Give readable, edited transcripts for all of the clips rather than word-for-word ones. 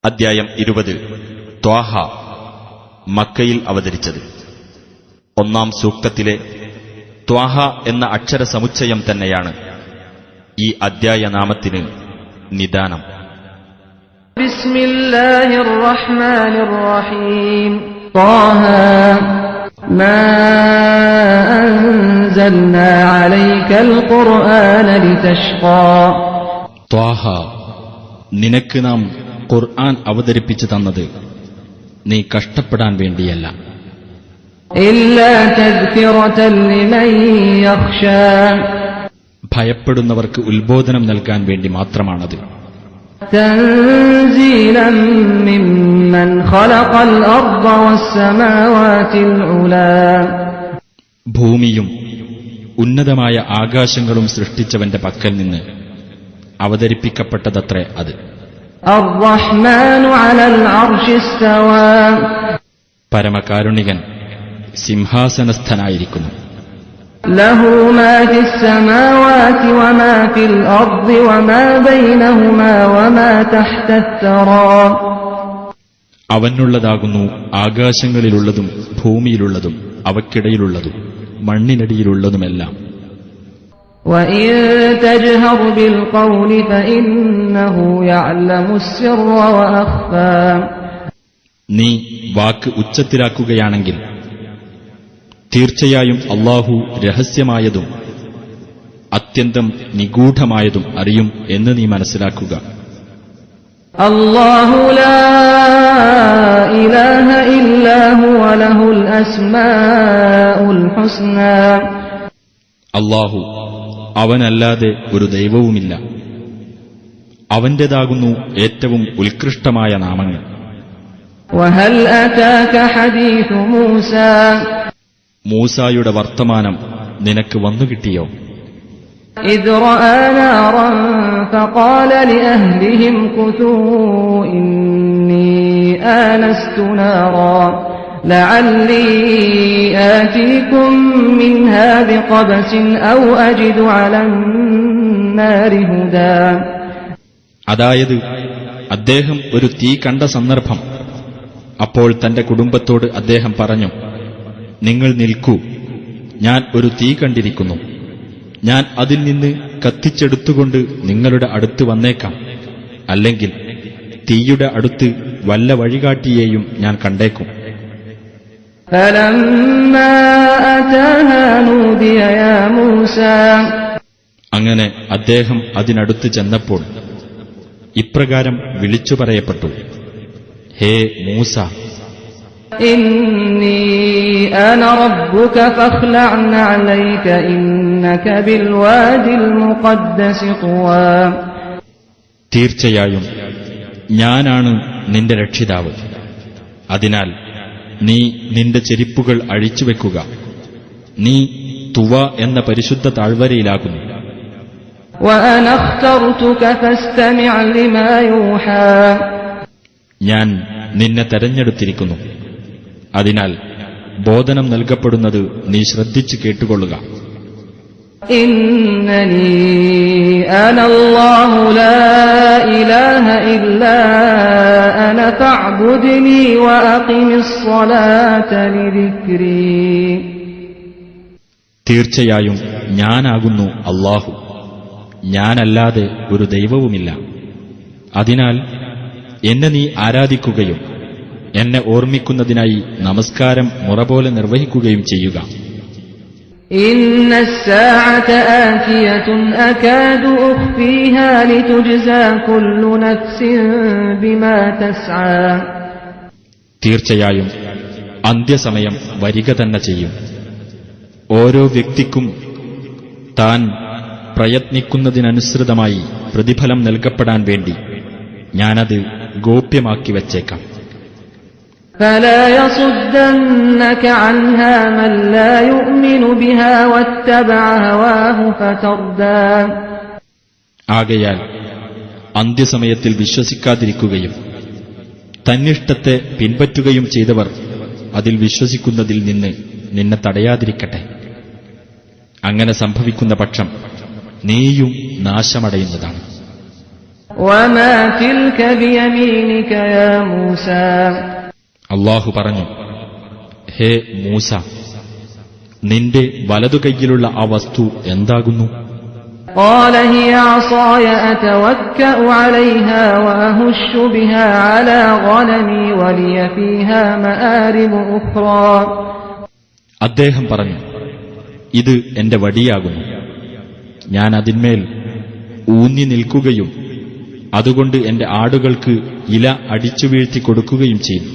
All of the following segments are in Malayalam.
അദ്ധ്യായം 20 ത്വാഹ, മക്കയിൽ അവതരിച്ചത്. ഒന്നാം സൂക്തത്തിലെ ത്വാഹ എന്ന അക്ഷര സമുച്ചയം തന്നെയാണ് ഈ അദ്ധ്യായ നാമത്തിന് നിദാനം. ബിസ്മില്ലാഹിർ റഹ്മാനിർ റഹീം. ത്വാഹ മാ അൻസൽനാ അലൈക്കൽ ഖുർആന ലിതശ്ഖാ. ത്വാഹ, നിനക്ക് നാം ഖുർആൻ അവതരിപ്പിച്ചു തന്നത് നീ കഷ്ടപ്പെടാൻ വേണ്ടിയല്ല, ഇല്ലാ തദ്കിറതൻ ലിമൻ യഖ്ശാ. ഭയപ്പെടുന്നവർക്ക് ഉത്ബോധനം നൽകാൻ വേണ്ടി മാത്രമാണത്. തൻസീലൻ മിമ്മൻ ഖലഖൽ അർദ വസ്സമാവാതിൽ ഉലാ. ഭൂമിയും ഉന്നതമായ ആകാശങ്ങളും സൃഷ്ടിച്ചവന്റെ പക്കൽ നിന്ന് അവതരിപ്പിക്കപ്പെട്ടതത്രേ അത്. അർറഹ്മാനു അലൽ അർശി ഇസ്തവാ. പരമകാരുണികൻ സിംഹാസനസ്ഥനായിരിക്കുന്നു. ലഹു മാ ഫിസ് സമാവാതി വമാ ഫിൽ അർദി വമാ ബൈനഹുമാ വമാ തഹ്തത് തറാ. അവനുള്ളതാകുന്നു ആകാശങ്ങളിലുള്ളതും ഭൂമിയിലുള്ളതും അവയ്ക്കിടയിലുള്ളതും മണ്ണിനടിയിലുള്ളതുമെല്ലാം. وَإِن تَجْهَرْ بِالْقَوْلِ فَإِنَّهُ يَعْلَمُ السِّرَّ وَأَخْفَى. നീ വാക്ക് ഉച്ചത്തിലാക്കുകയാണെങ്കിൽ തീർച്ചയായും അല്ലാഹു രഹസ്യമായതും അത്യന്തം നിഗൂഢമായതും അറിയും എന്ന് നീ മനസ്സിലാക്കുക. അല്ലാഹു ലാ ഇലാഹ ഇല്ലാ ഹുവ ലഹുൽ അസ്മാഉൽ ഹുസ്നാ. അല്ലാഹു, അവനല്ലാതെ ഒരു ദൈവവുമില്ല, അവന്റേതാകുന്നു ഏറ്റവും ഉത്കൃഷ്ടമായ നാമങ്ങൾ. വഹൽ അതാക ഹദീഥു മൂസാ. മൂസായുടെ വർത്തമാനം നിനക്ക് വന്നുകിട്ടിയോ? ഇദ് റആ നാറൻ ഫഖാല ലിഅഹ്ലിഹിം ഖുതൂ ഇന്നി ആനസ്തു നാറാ ലഅല്ലി ആതീകും മിൻഹാ ബിഖബസിൻ ഔ അജിദു അലന്നാരി ഹുദാ. അതായത് അദ്ദേഹം ഒരു തീ കണ്ട സന്ദർഭം. അപ്പോൾ തന്റെ കുടുംബത്തോട് അദ്ദേഹം പറഞ്ഞു, നിങ്ങൾ നിൽക്കൂ, ഞാൻ ഒരു തീ കണ്ടിരിക്കുന്നു, ഞാൻ അതിൽ നിന്ന് കത്തിച്ചെടുത്തുകൊണ്ട് നിങ്ങളുടെ അടുത്ത് വന്നേക്കാം, അല്ലെങ്കിൽ തീയുടെ അടുത്ത് വല്ല വഴികാട്ടിയെയും ഞാൻ കണ്ടേക്കും. ഫലമ്മാ അതാഹാ നൂദിയ യാ മൂസാ. അങ്ങനെ അദ്ദേഹം അതിനടുത്ത് ചെന്നപ്പോൾ ഇപ്രകാരം വിളിച്ചു പറയപ്പെട്ടു, ഹേ മൂസ, ഇന്നി അന റബ്ബുക ഫഖ്ലഅ അലൈക ഇന്നക ബിൽവാദിൽ മുഖദ്ദസി ത്വവാ. തീർച്ചയായും ഞാനാണ് നിന്റെ രക്ഷിതാവ്, അതിനാൽ നീ നിന്റെ ചെരിപ്പുകൾ അഴിച്ചുവെക്കുക, നീ തുവ എന്ന പരിശുദ്ധ താഴ്വരയിലാകുന്നു. വഅന അഖ്തർതുക ഫസ്തമിഅ ലിമാ യൂഹാ. ഞാൻ നിന്നെ തെരഞ്ഞെടുത്തിരിക്കുന്നു, അതിനാൽ ബോധനം നൽകപ്പെടുന്നത് നീ ശ്രദ്ധിച്ചു കേട്ടുകൊള്ളുക. ഇന്നനീ അനല്ലാഹു ലാ ഇലാഹ ഇല്ലാ അന ഫഅ്ബുദ്നി വഅഖിമിസ് സ്വലാത ലിദിക്രി. തീർച്ചയായും ഞാനാകുന്നു അല്ലാഹു, ഞാനല്ലാതെ ഒരു ദൈവവുമില്ല, അതിനാൽ എന്നെ നീ ആരാധിക്കുകയും എന്നെ ഓർമ്മിക്കുന്നതിനായി നമസ്കാരം മുറപോലെ നിർവഹിക്കുകയും ചെയ്യുക. ഇന്നസ്സാഅത ആതിയതുൻ അകാദു ഉഖ്ഫീഹാ ലിതുജ്സാ കുല്ലു നഫ്സിൻ ബിമാ തസ്ആ. തീർച്ചയായും അന്ത്യസമയം വരിക തന്നെ ചെയ്യും. ഓരോ വ്യക്തിക്കും താൻ പ്രയത്നിക്കുന്നതിനനുസൃതമായി പ്രതിഫലം നൽകപ്പെടാൻ വേണ്ടി ഞാനത് ഗോപ്യമാക്കി വച്ചേക്കാം. فلا يصدنك عنها من لا يؤمن بها واتبع هواه فتردى. ആകയാൽ അന്ത്യസമയത്തിൽ വിശ്വസിക്കാതിരിക്കുകയും തന്നിഷ്ടത്തെ പിൻപറ്റുകയും ചെയ്തവർ അതിൽ വിശ്വസിക്കുന്നതിൽ നിന്ന് നിന്നെ തടയാതിരിക്കട്ടെ. അങ്ങനെ സംഭവിക്കുന്ന പക്ഷം നീയും നാശമടയുന്നതാണ്. وما تلك بيمينك يا موسى അള്ളാഹു പറഞ്ഞു, ഹേ മൂസ, നിന്റെ വലതുകൈയിലുള്ള ആ വസ്തു എന്താകുന്നു? قال هي عصاي أتوكأ عليها وأهش بها على غنمي ولي فيها مآرب أخرى. അദ്ദേഹം പറഞ്ഞു, ഇത് എന്റെ വടിയാകുന്നു. ഞാൻ അതിന്മേൽ ഊന്നി നിൽക്കുകയും അതുകൊണ്ട് എന്റെ ആടുകൾക്ക് ഇല അടിച്ചു വീഴ്ത്തി കൊടുക്കുകയും ചെയ്തു.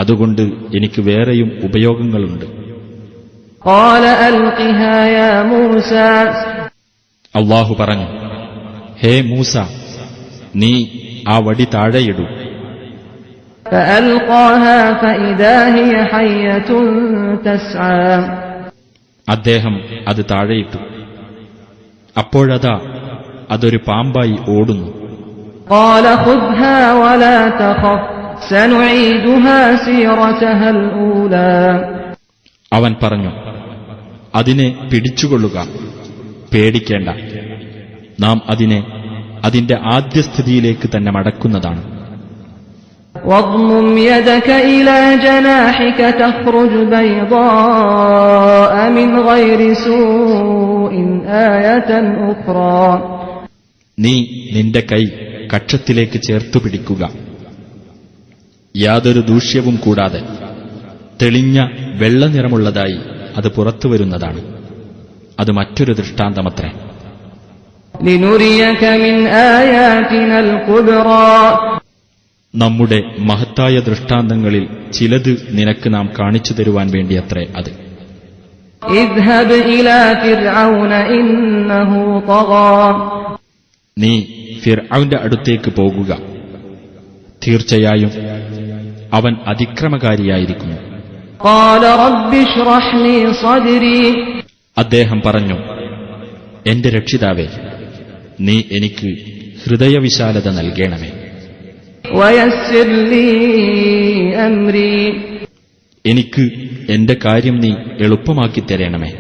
അതുകൊണ്ട് എനിക്ക് വേറെയും ഉപയോഗങ്ങളുണ്ട്. قال ألقها يا موسى അള്ളാഹു പറഞ്ഞു, ഹേ മൂസ, നീ ആ വടി താഴെയിടൂ. فألقاها فإذا هي حية تسعى. അദ്ദേഹം അത് താഴെയിട്ടു. അപ്പോഴതാ അതൊരു പാമ്പായി ഓടുന്നു. قال خذها ولا تخف سنعيدها سيرتها الأولى. അവൻ പറഞ്ഞു, അതിനെ പിടിച്ചുകൊള്ളുക, പേടിക്കേണ്ട, നാം അതിനെ അതിന്റെ ആദ്യസ്ഥിതിയിലേക്ക് തന്നെ മടക്കുന്നതാണ്. واضمم يدك إلى جناحك تخرج بيضاء من غير سوء آية أخرى. നീ നിന്റെ കൈ കക്ഷത്തിലേക്ക് ചേർത്തു പിടിക്കുക, യാതൊരു ദൂഷ്യവും കൂടാതെ തെളിഞ്ഞ വെള്ള നിറമുള്ളതായി അത് പുറത്തുവരുന്നതാണ്. അത് മറ്റൊരു ദൃഷ്ടാന്തമത്രേ. لنريك من آياتنا الكبرى. നമ്മുടെ മഹത്തായ ദൃഷ്ടാന്തങ്ങളിൽ ചിലത് നിനക്ക് നാം കാണിച്ചു തരുവാൻ വേണ്ടിയത്രേ അത്. اذهب إلى فرعون إنه طغى. നീ ഫിർഔന്റെ അടുത്തേക്ക് പോകുക, തീർച്ചയായും അവൻ അതിക്രമകാരിയായിരിക്കുന്നു. قال رب اشرح لي صدري. അദ്ദേഹം പറഞ്ഞു, എന്റെ രക്ഷിതാവേ, നീ എനിക്ക് ഹൃദയവിശാലത നൽകണമേ. ويسر لي أمري. എനിക്ക് എന്റെ കാര്യം നീ എളുപ്പമാക്കി തരണമേ.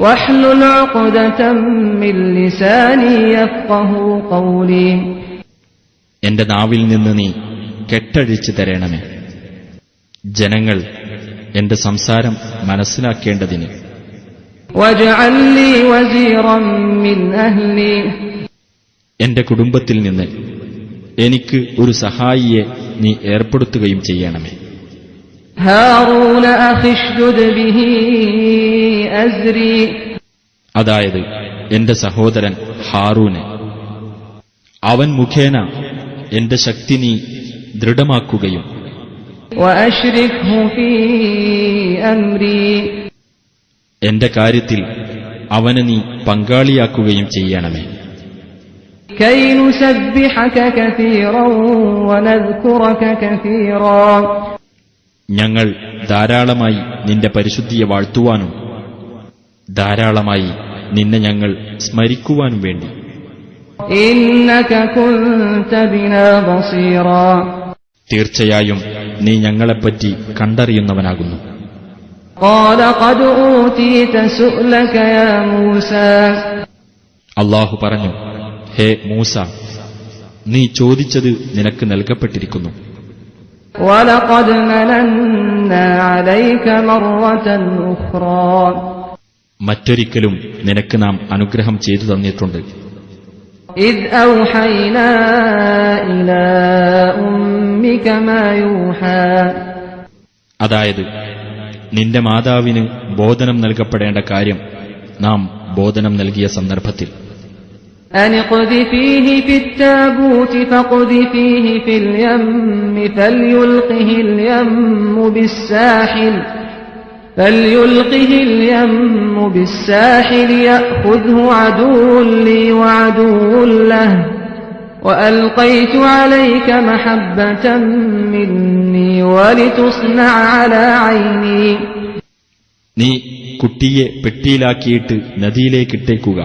واحلل عقدة من لساني يفقهوا قولي. എന്റെ നാവിൽ നിന്ന് നീ കെട്ടഴിച്ചു തരണമേ, ജനങ്ങൾ എന്റെ സംസാരം മനസ്സിലാക്കേണ്ടതിന്. واجعل لي وزيرا من أهلي. എന്റെ കുടുംബത്തിൽ നിന്ന് എനിക്ക് ഒരു സഹായിയെ നീ ഏർപ്പെടുത്തുകയും ചെയ്യണമേ. هارون أخي اشدد به أزري. അതായത് എന്റെ സഹോദരൻ ഹാറൂന്, അവൻ മുഖേന എന്റെ ശക്തി നീ ദൃഢമാക്കുകയും وأشركه في أمري. എന്റെ കാര്യത്തിൽ അവനെ നീ പങ്കാളിയാക്കുകയും ചെയ്യണമേ. كي نسبحك كثيرا ونذكرك كثيرا. ഞങ്ങൾ ധാരാളമായി നിന്റെ പരിശുദ്ധിയെ വാഴ്ത്തുവാനും ധാരാളമായി നിന്നെ ഞങ്ങൾ സ്മരിക്കുവാനും വേണ്ടി. إنك كنت بنا بصيرا. തീർച്ചയായും നീ ഞങ്ങളെപ്പറ്റി കണ്ടറിയുന്നവനാകുന്നു. قال قد أوتيت سؤلك يا موسى. അള്ളാഹു പറഞ്ഞു, ഹേ മൂസ, നീ ചോദിച്ചത് നിനക്ക് നൽകപ്പെട്ടിരിക്കുന്നു. ولقد مننا عليك مرة أخرى. മറ്റൊരിക്കലും നിനക്ക് നാം അനുഗ്രഹം ചെയ്തു തന്നിട്ടുണ്ട്. إذ أوحينا إلى أمك ما يوحى. അതായത് നിന്റെ മാതാവിന് ബോധനം നൽകപ്പെടേണ്ട കാര്യം നാം ബോധനം നൽകിയ സന്ദർഭത്തിൽ. أن اقذفيه في التابوت فاقذفيه في اليم فليلقه اليم بالساحل يأخذه عدو لي وعدو له وألقيت عليك محبة مني ولتصنع على عيني. നീ കുട്ടിയെ പെട്ടിയിലാക്കിയിട്ട് നദിയിലേക്കിട്ടേക്കുക.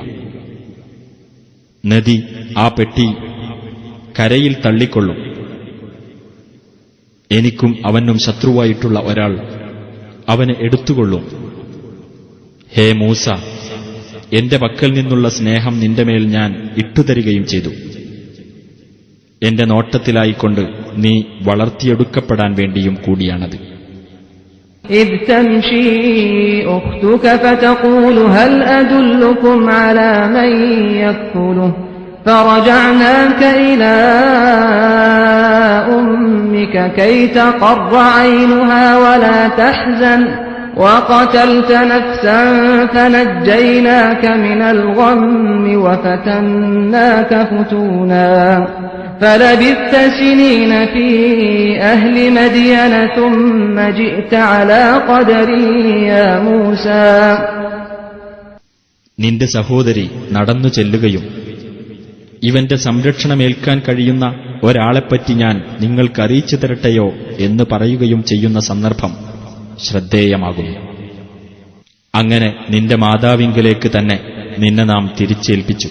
നദി ആ പെട്ടി കരയിൽ തള്ളിക്കൊള്ളും. എനിക്കും അവനും ശത്രുവായിട്ടുള്ള ഒരാൾ അവനെ എടുത്തുകൊള്ളും. ഹേ മൂസ, എന്റെ പക്കൽ നിന്നുള്ള സ്നേഹം നിന്റെ മേൽ ഞാൻ ഇട്ടുതരികയും ചെയ്തു. എന്റെ നോട്ടത്തിലായിക്കൊണ്ട് നീ വളർത്തിയെടുക്കപ്പെടാൻ വേണ്ടിയും കൂടിയാണത്. إذ تمشي أختك فتقول هل أدلكم على من يكفله فرجعناك إلى أمك كي تقر عينها ولا تحزن وقتلت نفسا فنجيناك من الغم وفتناك فتونا فلبثت سنين في أهل مدين ثم جئت على قدر يا موسى. നിന്റെ സഹോദരി നടന്നു ചെല്ലുകയും ഇവന്റെ സംരക്ഷണമേൽക്കാൻ കഴിയുന്ന ഒരാളെപ്പറ്റി ഞാൻ നിങ്ങൾക്കറിയിച്ചു തരട്ടെയോ എന്ന് പറയുകയും ചെയ്യുന്ന സന്ദർഭം ശ്രദ്ധേയമാകുന്നു. അങ്ങനെ നിന്റെ മാതാവിങ്കലേക്ക് തന്നെ നിന്നെ നാം തിരിച്ചേൽപ്പിച്ചു.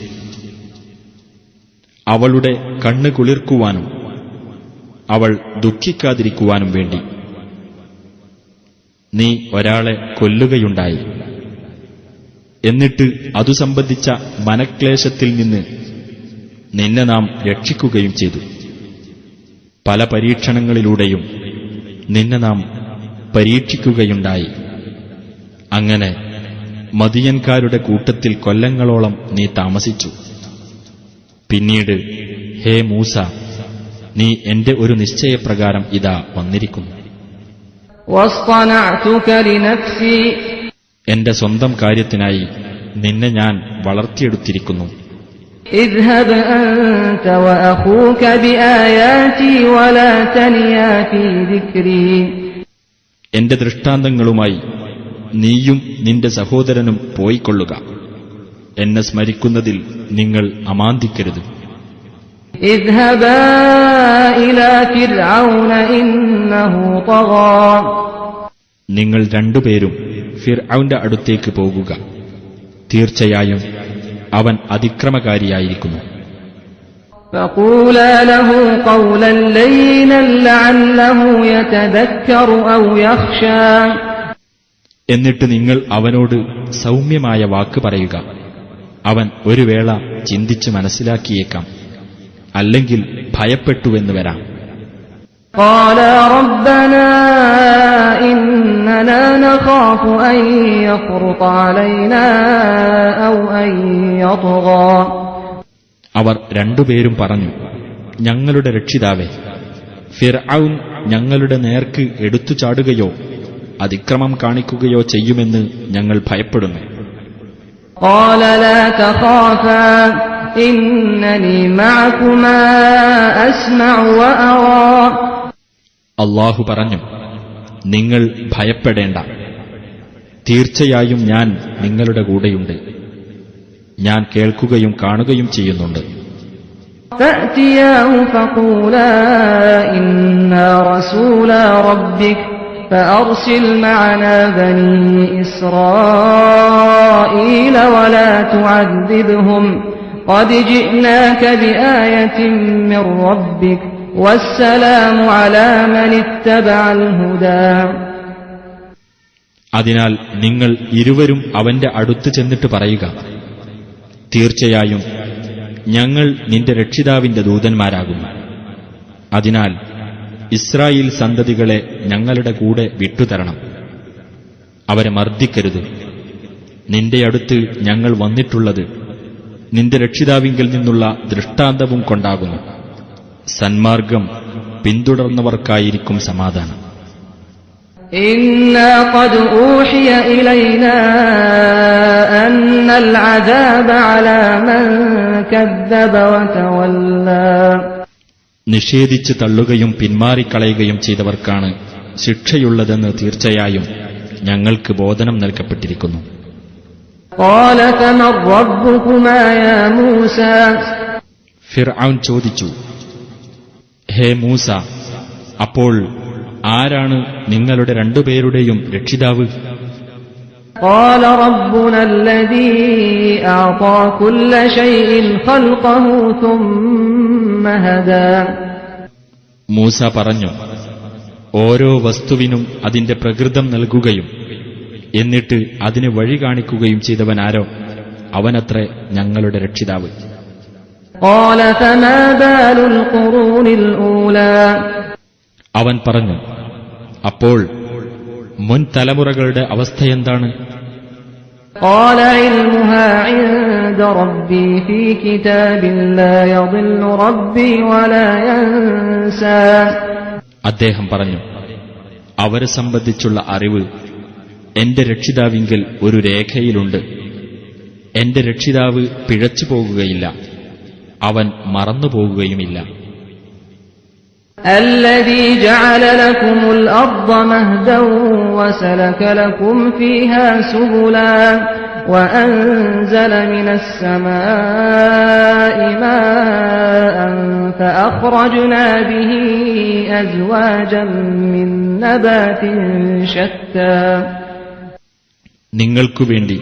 അവളുടെ കണ്ണ് കുളിർക്കുവാനും അവൾ ദുഃഖിക്കാതിരിക്കുവാനും വേണ്ടി നീ ഒരാളെ കൊല്ലുകയുണ്ടായി. എന്നിട്ട് അതു സംബന്ധിച്ച മനക്ലേശത്തിൽ നിന്ന് നിന്നെ നാം രക്ഷിക്കുകയും ചെയ്തു. പല പരീക്ഷണങ്ങളിലൂടെയും നിന്നെ നാം പരീക്ഷിക്കുകയുണ്ടായി. അങ്ങനെ മദിയൻകാരുടെ കൂട്ടത്തിൽ കൊല്ലങ്ങളോളം നീ താമസിച്ചു. പിന്നീട് ഹേ മൂസ, നീ എന്റെ ഒരു നിശ്ചയപ്രകാരം ഇതാ വന്നിരിക്കുന്നു. എന്റെ സ്വന്തം കാര്യത്തിനായി നിന്നെ ഞാൻ വളർത്തിയെടുത്തിരിക്കുന്നു. اذهب أنت وأخوك بآياتي ولا تنيا في ذكري. എന്റെ ദൃഷ്ടാന്തങ്ങളുമായി നീയും നിന്റെ സഹോദരനും പോയിക്കൊള്ളുക. എന്നെ സ്മരിക്കുന്നതിൽ നിങ്ങൾ അമാന്തിക്കരുത്. اذهبا إلى فرعون إنه طغى. നിങ്ങൾ രണ്ടുപേരും ഫിർഔന്റെ അടുത്തേക്ക് പോകുക. തീർച്ചയായും അവൻ അതിക്രമകാരിയായിരിക്കുന്നു. فقولا له قولا لينا لعله يتذكر أو يخشى. എന്നിട്ട് നിങ്ങൾ അവനോട് സൗമ്യമായ വാക്ക് പറയുക. അവൻ ഒരു വേള ചിന്തിച്ച് മനസ്സിലാക്കിയേക്കാം, അല്ലെങ്കിൽ ഭയപ്പെട്ടുവെന്ന് വരാം. قالا ربنا إننا نخاف أن يفرط علينا أو أن يطغى. അവർ രണ്ടുപേരും പറഞ്ഞു, ഞങ്ങളുടെ രക്ഷിതാവേ, ഫിർഔൻ ഞങ്ങളുടെ നേർക്ക് എടുത്തു ചാടുകയോ അതിക്രമം കാണിക്കുകയോ ചെയ്യുമെന്ന് ഞങ്ങൾ ഭയപ്പെടുന്നു. قال لا تخافا إنني معكما أسمع وأرى. അല്ലാഹു പറഞ്ഞു, നിങ്ങൾ ഭയപ്പെടേണ്ട, തീർച്ചയായും ഞാൻ നിങ്ങളുടെ കൂടെയുണ്ട്. ഞാൻ കേൾക്കുകയും കാണുകയും ചെയ്യുന്നുണ്ട്. فأتياه فقولا إنا رسولا ربك فأرسل معنا بني إسرائيل ولا تعذبهم قد جئناك بآية من ربك والسلام على من اتبع الهدى. അതിനാൽ നിങ്ങൾ ഇരുവരും അവന്റെ അടുത്ത് ചെന്നിട്ട് പറയുക, തീർച്ചയായും ഞങ്ങൾ നിന്റെ രക്ഷിതാവിന്റെ ദൂതന്മാരാകുന്നു. അതിനാൽ ഇസ്രായേൽ സന്തതികളെ ഞങ്ങളുടെ കൂടെ വിട്ടുതരണം. അവരെ മർദ്ദിക്കരുത്. നിന്റെ അടുത്ത് ഞങ്ങൾ വന്നിട്ടുള്ളത് നിന്റെ രക്ഷിതാവിങ്കിൽ നിന്നുള്ള ദൃഷ്ടാന്തവും കൊണ്ടാകുന്നു. സന്മാർഗം പിന്തുടർന്നവർക്കായിരിക്കും സമാധാനം. إنا قد أوحي إلينا أن العذاب على من كذب وتولى. നിഷേധിച്ച് തള്ളുകയും പിന്മാറിക്കളയുകയും ചെയ്തവർക്കാണ് ശിക്ഷയുള്ളതെന്ന് തീർച്ചയായും ഞങ്ങൾക്ക് ബോധനം നൽകപ്പെട്ടിരിക്കുന്നു. قال فمن ربكما يا موسى. ഫിർഔൻ ചോദിച്ചു, ഹേ മൂസ, അപ്പോൾ ആരാണ് നിങ്ങളുടെ രണ്ടുപേരുടെയും രക്ഷിതാവ്? قال ربنا الذي أعطى كل شيء خلقه ثم هدى. മൂസ പറഞ്ഞു, ഓരോ വസ്തുവിനും അതിന്റെ പ്രകൃതം നൽകുകയും എന്നിട്ട് അതിന് വഴി കാണിക്കുകയും ചെയ്തവനാരോ അവനത്രേ ഞങ്ങളുടെ രക്ഷിതാവ്. قال فما بال القرون الأولى അവൻ പറഞ്ഞു, അപ്പോൾ മുൻ തലമുറകളുടെ അവസ്ഥയെന്താണ്? قال علمها عند ربي في كتاب لا يضل ربي ولا ينسى. അദ്ദേഹം പറഞ്ഞു, അവരെ സംബന്ധിച്ചുള്ള അറിവ് എന്റെ രക്ഷിതാവിങ്കൽ ഒരു രേഖയിലുണ്ട്. എന്റെ രക്ഷിതാവ് പിഴച്ചു പോകുകയില്ല, അവൻ മറന്നുപോകുകയുമില്ല. الذي جعل لكم الأرض مهدا وسلك لكم فيها سبلا وأنزل من السماء ماء فأخرجنا به أزواجا من نبات شتى. നിങ്ങൾക്കുവേണ്ടി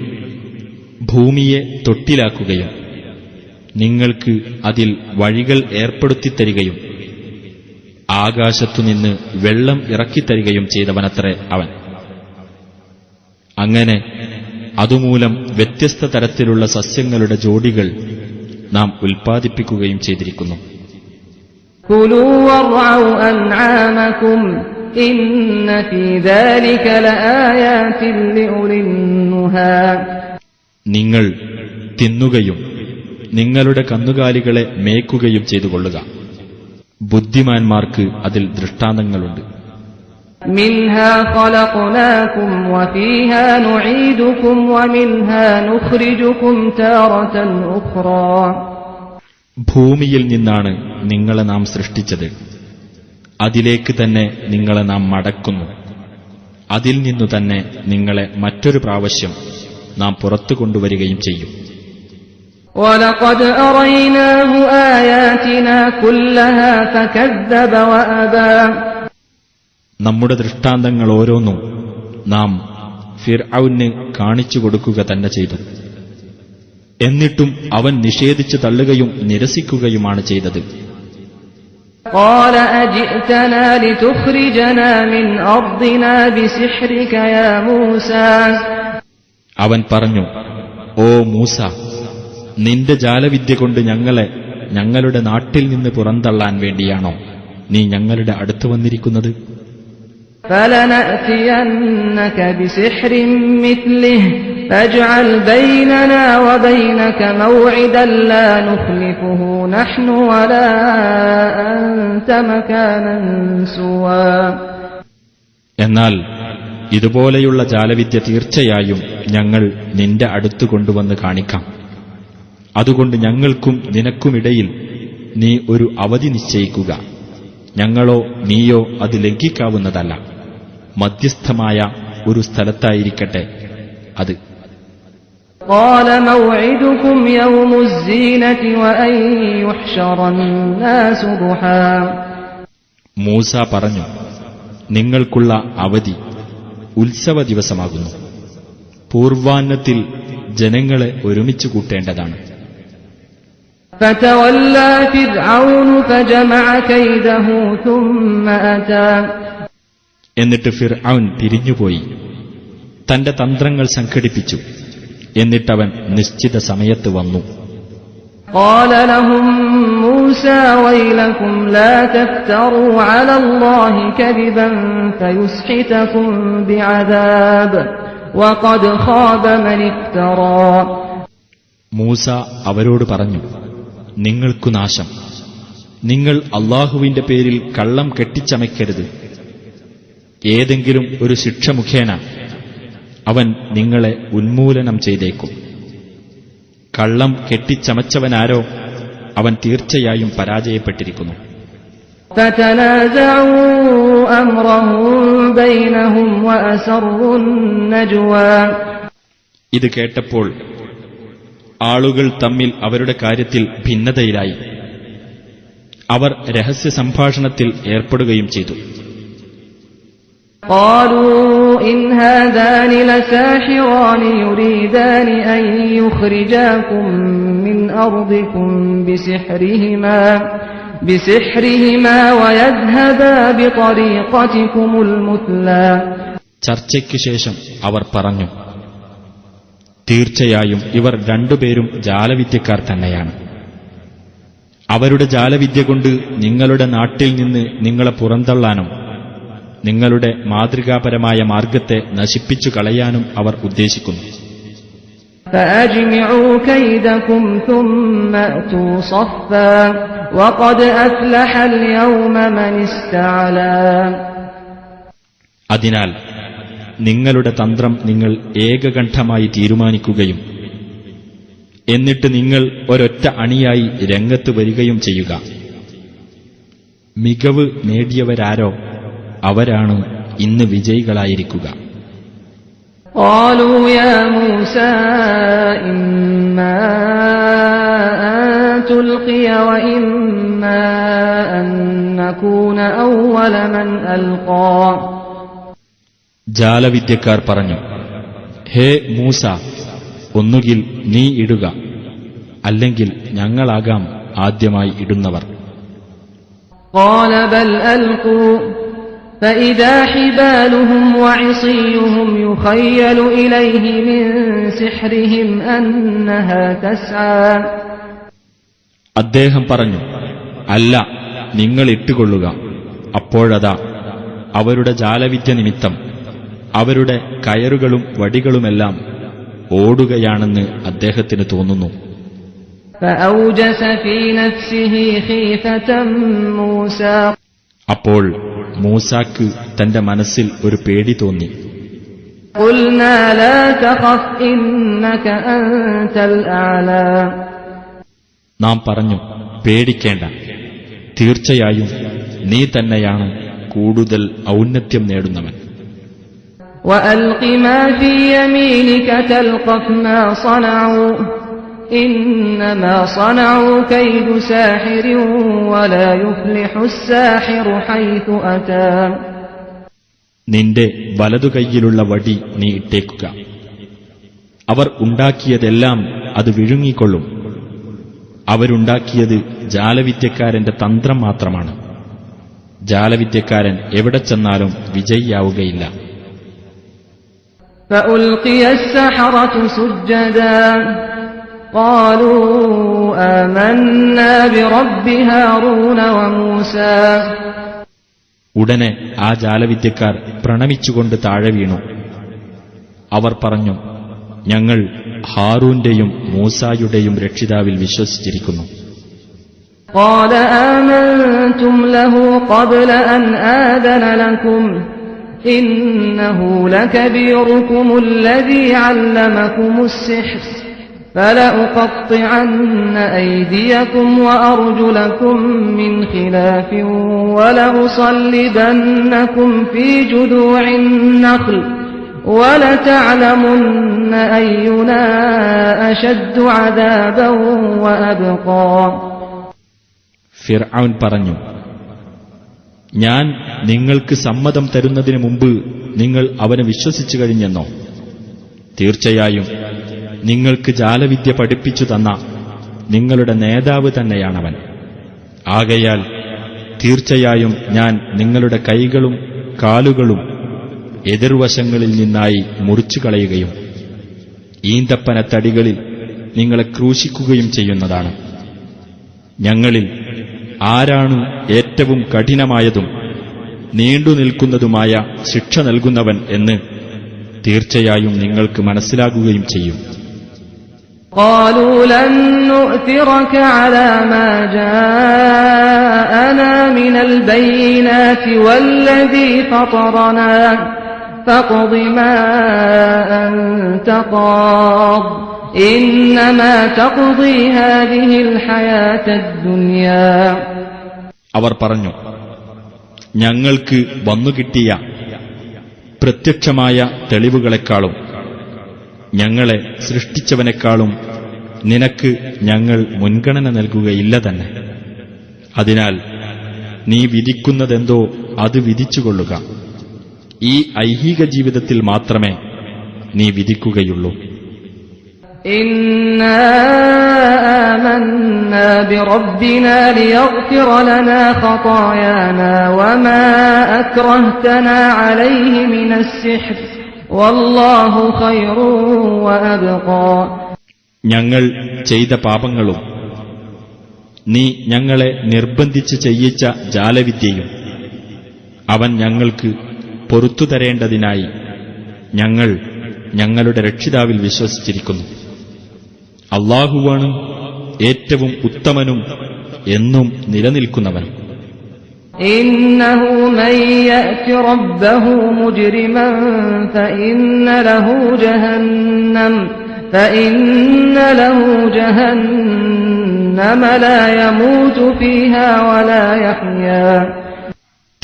ഭൂമിയെ തൊട്ടിലാക്കുകയും നിങ്ങൾക്ക് അതിൽ വഴികൾ ഏർപ്പെടുത്തിത്തരികയും ആകാശത്തുനിന്ന് വെള്ളം ഇറക്കിത്തരികയും ചെയ്തവനത്രേ അവൻ. അങ്ങനെ അതുമൂലം വ്യത്യസ്ത തരത്തിലുള്ള സസ്യങ്ങളുടെ ജോഡികൾ നാം ഉൽപ്പാദിപ്പിക്കുകയും ചെയ്തിരിക്കുന്നു. كُلُوا وَارْعَوْا أَنْعَامَكُمْ إِنَّ فِي ذَلِكَ لَآيَاتٍ لِأُولِي النُّهَى. നിങ്ങൾ തിന്നുകയും നിങ്ങളുടെ കന്നുകാലികളെ മേയ്ക്കുകയും ചെയ്തുകൊള്ളുക. ബുദ്ധിമാന്മാർക്ക് അതിൽ ദൃഷ്ടാന്തങ്ങളുണ്ട്. منها خلقناكم وفيها نعيدكم ومنها نخرجكم تارة أخرى. ഭൂമിയിൽ നിന്നാണ് നിങ്ങളെ നാം സൃഷ്ടിച്ചത്, അതിലേക്ക് തന്നെ നിങ്ങളെ നാം മടക്കുന്നു, അതിൽ നിന്നു തന്നെ നിങ്ങളെ മറ്റൊരു പ്രാവശ്യം നാം പുറത്തു കൊണ്ടുവരികയും ചെയ്യും. وَلَقَدْ أَرَيْنَاهُ آيَاتِنَا كُلَّهَا فَكَذَّبَ وَأَبَى. നമ്മുടെ ദൃഷ്ടാന്തങ്ങൾ ഓരോന്നും നാം ഫിർഔന് കാണിച്ചു കൊടുക്കുക തന്നെ ചെയ്തു. എന്നിട്ടും അവൻ നിഷേധിച്ചു തള്ളുകയും നിരസിക്കുകയുമാണ് ചെയ്തത്. قَالَ أَجِئْتَنَا لِتُخْرِجَنَا مِنْ أَرْضِنَا بِسِحْرِكَ يَا مُوسَى. അവൻ പറഞ്ഞു, ഓ മൂസ, നിന്റെ ജാലവിദ്യ കൊണ്ട് ഞങ്ങളെ ഞങ്ങളുടെ നാട്ടിൽ നിന്ന് പുറന്തള്ളാൻ വേണ്ടിയാണോ നീ ഞങ്ങളുടെ അടുത്ത് വന്നിരിക്കുന്നത്? فَلَنَأْتِيَنَّكَ بِسِحْرٍ مِثْلِهِ فَاجْعَلْ بَيْنَنَا وَبَيْنَكَ مَوْعِدًا لَا نُخْلِفُهُ نَحْنُ وَلَا أَنْتَ مَكَانًا سُوًى. എന്നാൽ ഇതുപോലെയുള്ള ജാലവിദ്യ തീർച്ചയായും ഞങ്ങൾ നിന്റെ അടുത്തു കൊണ്ടുവന്ന് കാണിക്കാം. അതുകൊണ്ട് ഞങ്ങൾക്കും നിനക്കുമിടയിൽ നീ ഒരു അവധി നിശ്ചയിക്കുക. ഞങ്ങളോ നീയോ അത് ലംഘിക്കാവുന്നതല്ല. മധ്യസ്ഥമായ ഒരു സ്ഥലത്തായിരിക്കട്ടെ അത്. قَالَ مَوْعِدُكُمْ يَوْمُ الزِّينَةِ وَأَنْ يُحْشَرَ النَّاسُ ضُحًى. മൂസ പറഞ്ഞു, നിങ്ങൾക്കുള്ള അവധി ഉത്സവ ദിവസമാകുന്നു. പൂർവാന്നത്തിൽ ജനങ്ങളെ ഒരുമിച്ച് കൂട്ടേണ്ടതാണ്. فَتَوَلَّى فِرْعَوْنُ فَجَمَعَ كَيْدَهُ ثُمَّ أَتَى. എന്നിട്ട് ഫിർഔൻ തിരിഞ്ഞുപോയി തന്റെ തന്ത്രങ്ങൾ സംഘടിപ്പിച്ചു. എന്നിട്ടവൻ നിശ്ചിത സമയത്ത് വന്നു. قَالَ لَهُم مُوسَى وَيْلَكُمْ لَا تَفْتَرُوا عَلَى اللَّهِ كَذِبًا فَيُسْحِتَكُم بِعَذَابٍ وَقَدْ خَابَ مَنِ افْتَرَى. മൂസ അവരോട് പറഞ്ഞു, നിങ്ങൾക്കു നാശം. നിങ്ങൾ അല്ലാഹുവിന്റെ പേരിൽ കള്ളം കെട്ടിച്ചമയ്ക്കരുത്. ഏതെങ്കിലും ഒരു ശിക്ഷ മുഖേന അവൻ നിങ്ങളെ ഉന്മൂലനം ചെയ്തേക്കും. കള്ളം കെട്ടിച്ചമച്ചവനാരോ അവൻ തീർച്ചയായും പരാജയപ്പെട്ടിരിക്കുന്നു. فَتَنَازَعُوا أَمْرَهُم بَيْنَهُمْ وَأَسَرُّوا النَّجْوَى. ഇത് കേട്ടപ്പോൾ ആളുകൾ തമ്മിൽ അവരുടെ കാര്യത്തിൽ ഭിന്നതയിലായി. അവർ രഹസ്യ സംഭാഷണത്തിൽ ഏർപ്പെടുകയും ചെയ്തു. قَالُوا إِنْ هَذَانِ لَسَاحِرَانِ يُرِيدَانِ أَنْ يُخْرِجَاكُمْ مِنْ أَرْضِكُمْ بِسِحْرِهِمَا وَيَذْهَبَا بِطَرِيقَتِكُمُ الْمُثْلَى. ചർച്ചയ്ക്ക് ശേഷം അവർ പറഞ്ഞു, തീർച്ചയായും ഇവർ രണ്ടുപേരും ജാലവിദ്യക്കാർ തന്നെയാണ്. അവരുടെ ജാലവിദ്യ കൊണ്ട് നിങ്ങളുടെ നാട്ടിൽ നിന്ന് നിങ്ങളെ പുറന്തള്ളാനും നിങ്ങളുടെ മാതൃകാപരമായ മാർഗത്തെ നശിപ്പിച്ചു കളയാനും അവർ ഉദ്ദേശിക്കുന്നു. فأجمعوا كيدكم ثم أتوا صفا وقد أفلح اليوم من استعلى. അതിനാൽ നിങ്ങളുടെ തന്ത്രം നിങ്ങൾ ഏകകണ്ഠമായി തീരുമാനിക്കുകയും എന്നിട്ട് നിങ്ങൾ ഒരൊറ്റ അണിയായി രംഗത്ത് വരികയും ചെയ്യുക. മികവ് നേടിയവരാരോ അവരാണ് ഇന്ന് വിജയികളായിരിക്കുക. قالوا يا موسى إما أن تلقي وإما أن نكون أول من ألقى. ജാലവിദ്യക്കാർ പറഞ്ഞു, ഹേ മൂസ, ഒന്നുകിൽ നീ ഇടുക, അല്ലെങ്കിൽ ഞങ്ങളാകാം ആദ്യമായി ഇടുന്നവർ. قال بل ألقوا فإذا حبالهم وعصيهم يخيل إليه من سحرهم أنها تسعى. അദ്ദേഹം പറഞ്ഞു, അല്ല, നിങ്ങൾ ഇട്ടുകൊള്ളുക. അപ്പോഴതാ അവരുടെ ജാലവിദ്യ നിമിത്തം അവരുടെ കയറുകളും വടികളുമെല്ലാം ഓടുകയാണെന്ന് അദ്ദേഹത്തിന് തോന്നുന്നു. فأوجس في نفسه خيفة موسى. അപ്പോൾ മൂസാക്ക് തന്റെ മനസ്സിൽ ഒരു പേടി തോന്നി. قلنا لا تخف إنك أنت الأعلى. നാം പറഞ്ഞു, പേടിക്കേണ്ട, തീർച്ചയായും നീ തന്നെയാണ് കൂടുതൽ ഔന്നത്യം നേടുന്നവൻ. وألق ما في يمينك تلقف ما صنعوا إنما صنعوا كيد ساحر ولا يفلح الساحر حيث أتى. നിന്റെ വലതുകൈയിലുള്ള വടി നീ ഇട്ടേക്കുക. അവർ ഉണ്ടാക്കിയതെല്ലാം അത് വിഴുങ്ങിക്കൊള്ളും. അവരുണ്ടാക്കിയത് ജാലവിദ്യക്കാരന്റെ തന്ത്രം മാത്രമാണ്. ജാലവിദ്യക്കാരൻ എവിടെ ചെന്നാലും വിജയിയാവുകയില്ല. فألقي السحرة سجدا قالوا آمنا برب هارون وموسى. ഉടനെ ആ ജാലവിദ്യക്കാർ പ്രണമിച്ചുകൊണ്ട് താഴെ വീണു. അവർ പറഞ്ഞു, ഞങ്ങൾ ഹാറൂന്റെയും മൂസായുടെയും രക്ഷിതാവിൽ വിശ്വസിച്ചിരിക്കുന്നു. قال آمنتم له قبل أن آذن لكم إنه لكبيركم الذي علمكم السحر فلأقطعن أيديكم وأرجلكم من خلاف ولأصلبنكم في جذوع النخل ولتعلمن أينا أشد عذابا وأبقى. ഫിർഔൻ പറഞ്ഞു, ഞാൻ നിങ്ങൾക്ക് സമ്മതം തരുന്നതിന് മുമ്പ് നിങ്ങൾ അവനെ വിശ്വസിച്ചു കഴിഞ്ഞെന്നോ? തീർച്ചയായും നിങ്ങൾക്ക് ജാലവിദ്യ പഠിപ്പിച്ചു തന്ന നിങ്ങളുടെ നേതാവ് തന്നെയാണവൻ. ആകയാൽ തീർച്ചയായും ഞാൻ നിങ്ങളുടെ കൈകളും കാലുകളും എതിർവശങ്ങളിൽ നിന്നായി മുറിച്ചു കളയുകയും ഈന്തപ്പനത്തടികളിൽ നിങ്ങളെ ക്രൂശിക്കുകയും ചെയ്യുന്നതാണ്. ഞങ്ങളിൽ ആരാണ് ഏറ്റവും കഠിനമായതും നീണ്ടുനിൽക്കുന്നതുമായ ശിക്ഷ നൽകുന്നവൻ എന്ന് തീർച്ചയായും നിങ്ങൾക്ക് മനസ്സിലാകുകയും ചെയ്യും. قالوا لن نؤثرك على ما جاءنا من البينات والذي فطرنا فاقض ما أنت قاض إنما تقضي هذه الحياة الدنيا. അവർ പറഞ്ഞു, ഞങ്ങൾക്ക് വന്നുകിട്ടിയ പ്രത്യക്ഷമായ തെളിവുകളെക്കാളും ഞങ്ങളെ സൃഷ്ടിച്ചവനേക്കാളും നിനക്ക് ഞങ്ങൾ മുൻഗണന നൽകുകയില്ല തന്നെ. അതിനാൽ നീ വിധിക്കുന്നതെന്തോ അത് വിധിച്ചുകൊള്ളുക. ഈ ഐഹിക ജീവിതത്തിൽ മാത്രമേ നീ വിധിക്കുകയുള്ളൂ. إنا آمنا بربنا ليغفر لنا خطايانا وما أكرهتنا عليه من السحر والله خير وأبقى. ഞങ്ങൾ ചെയ്ത പാപങ്ങളും നീ ഞങ്ങളെ നിർബന്ധിച്ച് ചെയ്യിച്ച ജാലവിദ്യയും അവൻ ഞങ്ങൾക്ക് പൊറത്തു തരേണ്ടതിനായി ഞങ്ങൾ ഞങ്ങളുടെ രക്ഷിതാവിൽ വിശ്വസിച്ചിരിക്കുന്നു. അല്ലാഹുവാണ് ഏറ്റവും ഉത്തമനും എന്നും നിലനിൽക്കുന്നവനും. ഇന്നഹു മൻ യഅതി റബ്ബഹു മുജ്രിമൻ ഫഇന്ന ലഹു ജഹന്നമ ലാ യമൂതു ഫീഹാ വലാ യഹ്യാ.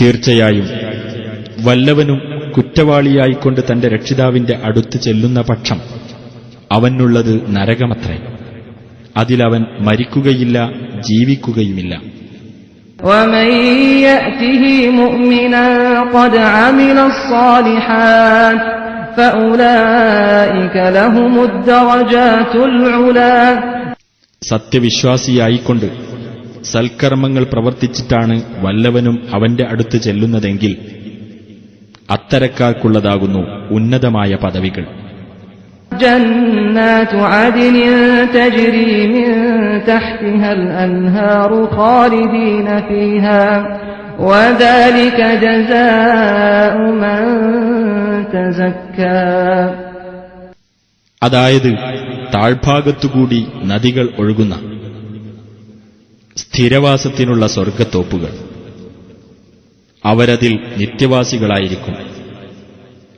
തീർച്ചയായും വല്ലവനും കുറ്റവാളിയായിക്കൊണ്ട് തന്റെ രക്ഷിതാവിന്റെ അടുത്ത് ചെല്ലുന്ന പക്ഷം അവനുള്ളത് നരകമത്രേ. അതിലവൻ മരിക്കുകയില്ല, ജീവിക്കുകയുമില്ല. ومن يأته مؤمنا قد عمل الصالحات فأولئك لهم الدرجات العلى. സത്യവിശ്വാസിയായിക്കൊണ്ട് സൽക്കർമ്മങ്ങൾ പ്രവർത്തിച്ചിട്ടാണ് വല്ലവനും അവന്റെ അടുത്ത് ചെല്ലുന്നതെങ്കിൽ അത്തരക്കാർക്കുള്ളതാകുന്നു ഉന്നതമായ പദവികൾ. ജന്നാതു അദ്നിൻ തജ്രി മിൻ തഹ്തിഹാൽ അൻഹാറു ഖാലിദീന ഫീഹാ വദാലിക ജസാഉ മൻ തസക്കാ. അതായത് താഴ്ഭാഗത്തുകൂടി നദികൾ ഒഴുകുന്ന സ്ഥിരവാസത്തിനുള്ള സ്വർഗ്ഗത്തോപ്പുകൾ. അവരതിൽ നിത്യവാസികളായിരിക്കും.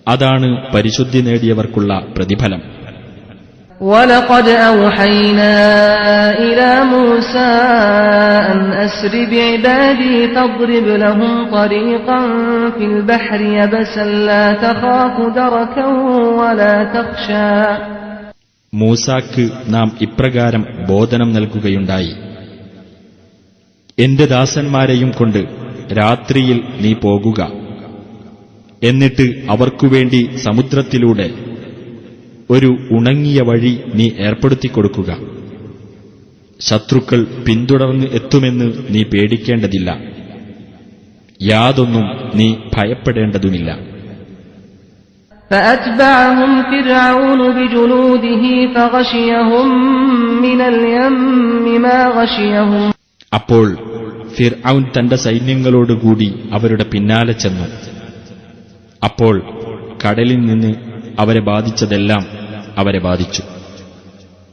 അതാണ് പരിശുദ്ധി നേടിയവർക്കുള്ള പ്രതിഫലം. وَلَقَدْ أَوْحَيْنَا إِلَى مُوسَىٰ أَنْ أَسْرِ بِعِبَادِي فَاضْرِبْ لَهُمْ طَرِيقًا فِي الْبَحْرِ يَبَسًا لَّا تَخَافُ دَرَكًا وَلَا تَخْشَىٰ. മൂസാക്ക് നാം ഇപ്രകാരം ബോധനം നൽകുകയുണ്ടായി: എന്റെ ദാസന്മാരെയും കൊണ്ട് രാത്രിയിൽ നീ പോകുക. എന്നിട്ട് അവർക്കുവേണ്ടി സമുദ്രത്തിലൂടെ ഒരു ഉണങ്ങിയ വഴി നീ ഏർപ്പെടുത്തിക്കൊടുക്കുക. ശത്രുക്കൾ പിന്തുടർന്ന് എത്തുമെന്ന് നീ പേടിക്കേണ്ടതില്ല, യാതൊന്നും നീ ഭയപ്പെടേണ്ടതുമില്ല. فأتبعهم فرعون بجنوده فغشيهم من اليم ما غشيهم. അപ്പോൾ ഫിർഔൻ തന്റെ സൈന്യങ്ങളോടുകൂടി അവരുടെ പിന്നാലെ ചെന്നു. അപ്പോൾ കടലിൽ നിന്ന് അവരെ ബാധിച്ചതെല്ലാം അവരെ ബാധിച്ചു.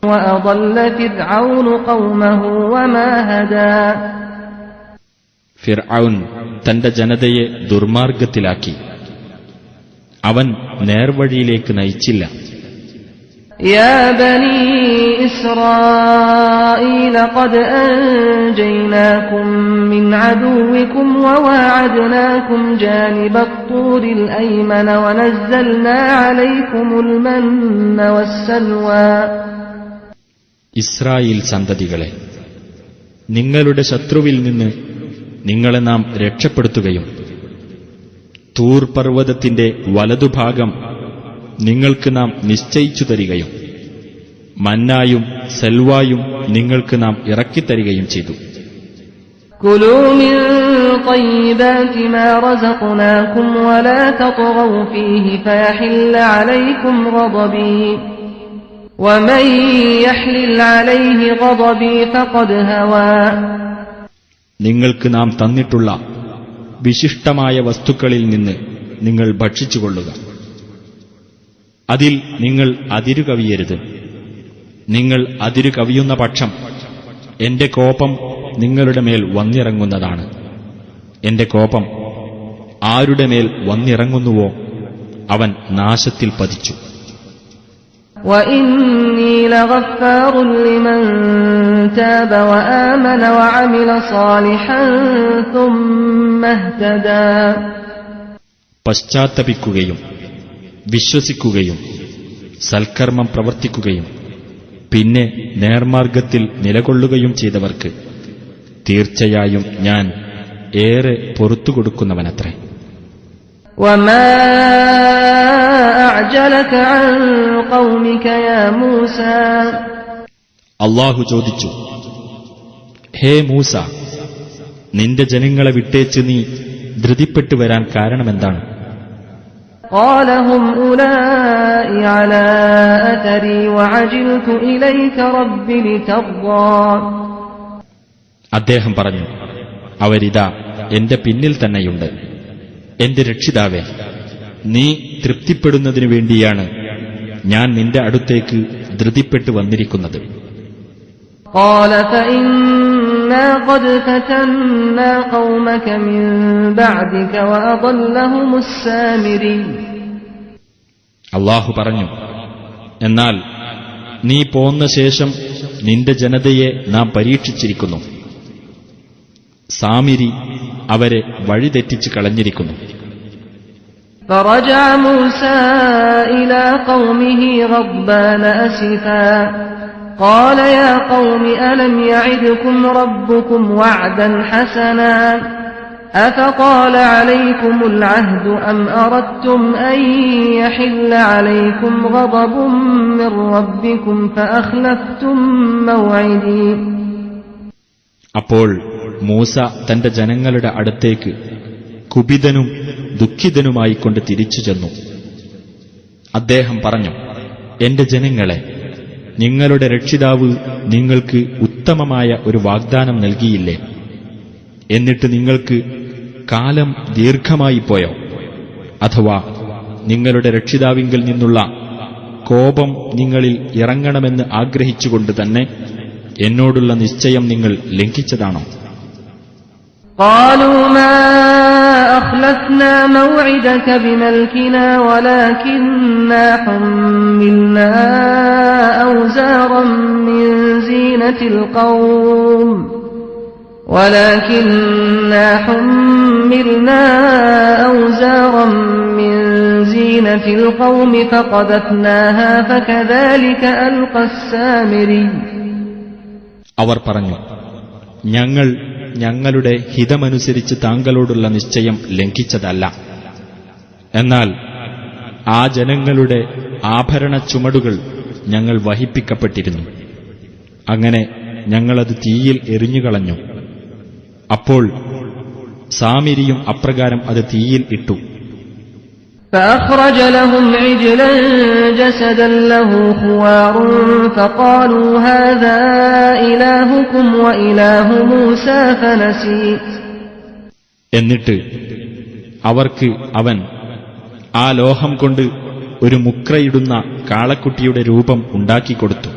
وأضل فرعون قومه وما هدى. ഫിർഔൻ തന്റെ ജനതയെ ദുർമാർഗത്തിലാക്കി. അവൻ നേർവഴിയിലേക്ക് നയിച്ചില്ല. يا بني إسرائيل قد أنجيناكم من عدوكم وواعدناكم جانب الطور الأيمن ونزلنا عليكم المن والسلوى. ഇസ്രായേൽ സന്തതികളെ, നിങ്ങളുടെ ശത്രുവിൽ നിന്ന് നിങ്ങളെ നാം രക്ഷപ്പെടുത്തുകയും തൂർ പർവ്വതത്തിന്റെ വലതുഭാഗം നിങ്ങൾക്ക് നാം നിശ്ചയിച്ചു തരികയും മന്നായും സെൽവായും നിങ്ങൾക്ക് നാം ഇറക്കിത്തരികയും ചെയ്തു. കുലൂ മിൻ ത്വയ്യിബാതി മാ റസഖ്നാകും വലാ തത്ഗൗ ഫീഹി ഫയഹില്ല അലൈക്കും ഗദബി വമൻ യഹ്ലിൽ അലൈഹി ഗദബി ഫഖദ് ഹവാ. നിങ്ങൾക്ക് നാം തന്നിട്ടുള്ള വിശിഷ്ടമായ വസ്തുക്കളിൽ നിന്ന് നിങ്ങൾ ഭക്ഷിച്ചുകൊള്ളുക. അതിൽ നിങ്ങൾ അതിരുകവിയരുത്. നിങ്ങൾ അതിരുകവിയുന്ന പക്ഷം എന്റെ കോപം നിങ്ങളുടെ മേൽ വന്നിറങ്ങുന്നതാണ്. എന്റെ കോപം ആരുടെ മേൽ വന്നിറങ്ങുന്നുവോ അവൻ നാശത്തിൽ പതിച്ചു. وَإِنِّي لَغَفَّارٌ لِّمَن تَابَ وَآمَنَ وَعَمِلَ صَالِحًا ثُمَّ اهْتَدَى. പശ്ചാത്തപിക്കുകയും വിശ്വസിക്കുകയും സൽക്കർമ്മം പ്രവർത്തിക്കുകയും പിന്നെ നേർമാർഗത്തിൽ നിലകൊള്ളുകയും ചെയ്തവർക്ക് തീർച്ചയായും ഞാൻ ഏറെ പൊറുത്തുകൊടുക്കുന്നവനത്രേ. وَمَا أَعْجَلَكَ عَن قَوْمِكَ يَا مُوسَى. അല്ലാഹു ചോദിച്ചു: ഹേ മൂസ, നിന്റെ ജനങ്ങളെ വിട്ടേച്ച് നീ ധൃതിപ്പെട്ടു വരാൻ കാരണമെന്താണ്? قَالَ هُمْ أُولَئِكَ عَلَىٰ أَثَرِي وَعَجِلْتُ إِلَيْكَ رَبِّ لِتَرْضَىٰ. അദ്ദേഹം പറഞ്ഞു, അവരിതാ എന്റെ പിന്നിൽ തന്നെയുണ്ട്. എന്റെ രക്ഷിതാവേ, നീ തൃപ്തിപ്പെടുന്നതിനു വേണ്ടിയാണ് ഞാൻ നിന്റെ അടുത്തേക്ക് ധൃതിപ്പെട്ടു വന്നിരിക്കുന്നത്. قال فإنا قد فتنا قومك من بعدك وأضلهم السامري. അല്ലാഹു പറഞ്ഞു, എന്നാൽ നീ പോന്ന ശേഷം നിന്റെ ജനതയെ നാം പരീക്ഷിച്ചിരിക്കുന്നു. സാമിരി അവരെ വഴിതെറ്റിച്ച് കളഞ്ഞിരിക്കുന്നു. فرجع موسى إلى قومه غضبان أسفا قال يا قوم ألم يعدكم ربكم وعدا حسنا أفطال عليكم العهد أم أردتم أن يحل عليكم غضب من ربكم فأخلفتم موعدي. അപ്പോൾ മൂസ തന്റെ ജനങ്ങളുടെ അടുത്തേക്ക് കുപിതനും ദുഃഖിതനുമായിക്കൊണ്ട് തിരിച്ചു ചെന്നു. അദ്ദേഹം പറഞ്ഞു, എന്റെ ജനങ്ങളെ, നിങ്ങളുടെ രക്ഷിതാവ് നിങ്ങൾക്ക് ഉത്തമമായ ഒരു വാഗ്ദാനം നൽകിയില്ലേ? എന്നിട്ട് നിങ്ങൾക്ക് കാലം ദീർഘമായി പോയോ? അഥവാ നിങ്ങളുടെ രക്ഷിതാവിങ്കിൽ നിന്നുള്ള കോപം നിങ്ങളിൽ ഇറങ്ങണമെന്ന് ആഗ്രഹിച്ചുകൊണ്ട് തന്നെ എന്നോടുള്ള നിശ്ചയം നിങ്ങൾ ലംഘിച്ചതാണോ? قالوا ما أخلفنا موعدك بملكنا ولكننا حملنا أوزارا من زينة القوم فقذفناها فكذلك ألقى السامري. അവർ പറഞ്ഞു, ഞങ്ങളുടെ ഹിതമനുസരിച്ച് താങ്കളോടുള്ള നിശ്ചയം ലംഘിച്ചതല്ല. എന്നാൽ ആ ജനങ്ങളുടെ ആഭരണ ചുമടുകൾ ഞങ്ങൾ വഹിപ്പിക്കപ്പെട്ടിരുന്നു. അങ്ങനെ ഞങ്ങളത് തീയിൽ എറിഞ്ഞുകളഞ്ഞു. അപ്പോൾ സാമിരിയും അപ്രകാരം അത് തീയിൽ ഇട്ടു. فأخرج لهم عجلا جسدا له خوار فقالوا هذا إلهكم وإله موسى فنسي. എന്നിട്ട് അവർക്ക് അവൻ ആ ലോഹം കൊണ്ട് ഒരു മുക്രയിടുന്ന കാളക്കുട്ടിയുടെ രൂപം ഉണ്ടാക്കിക്കൊടുത്തു.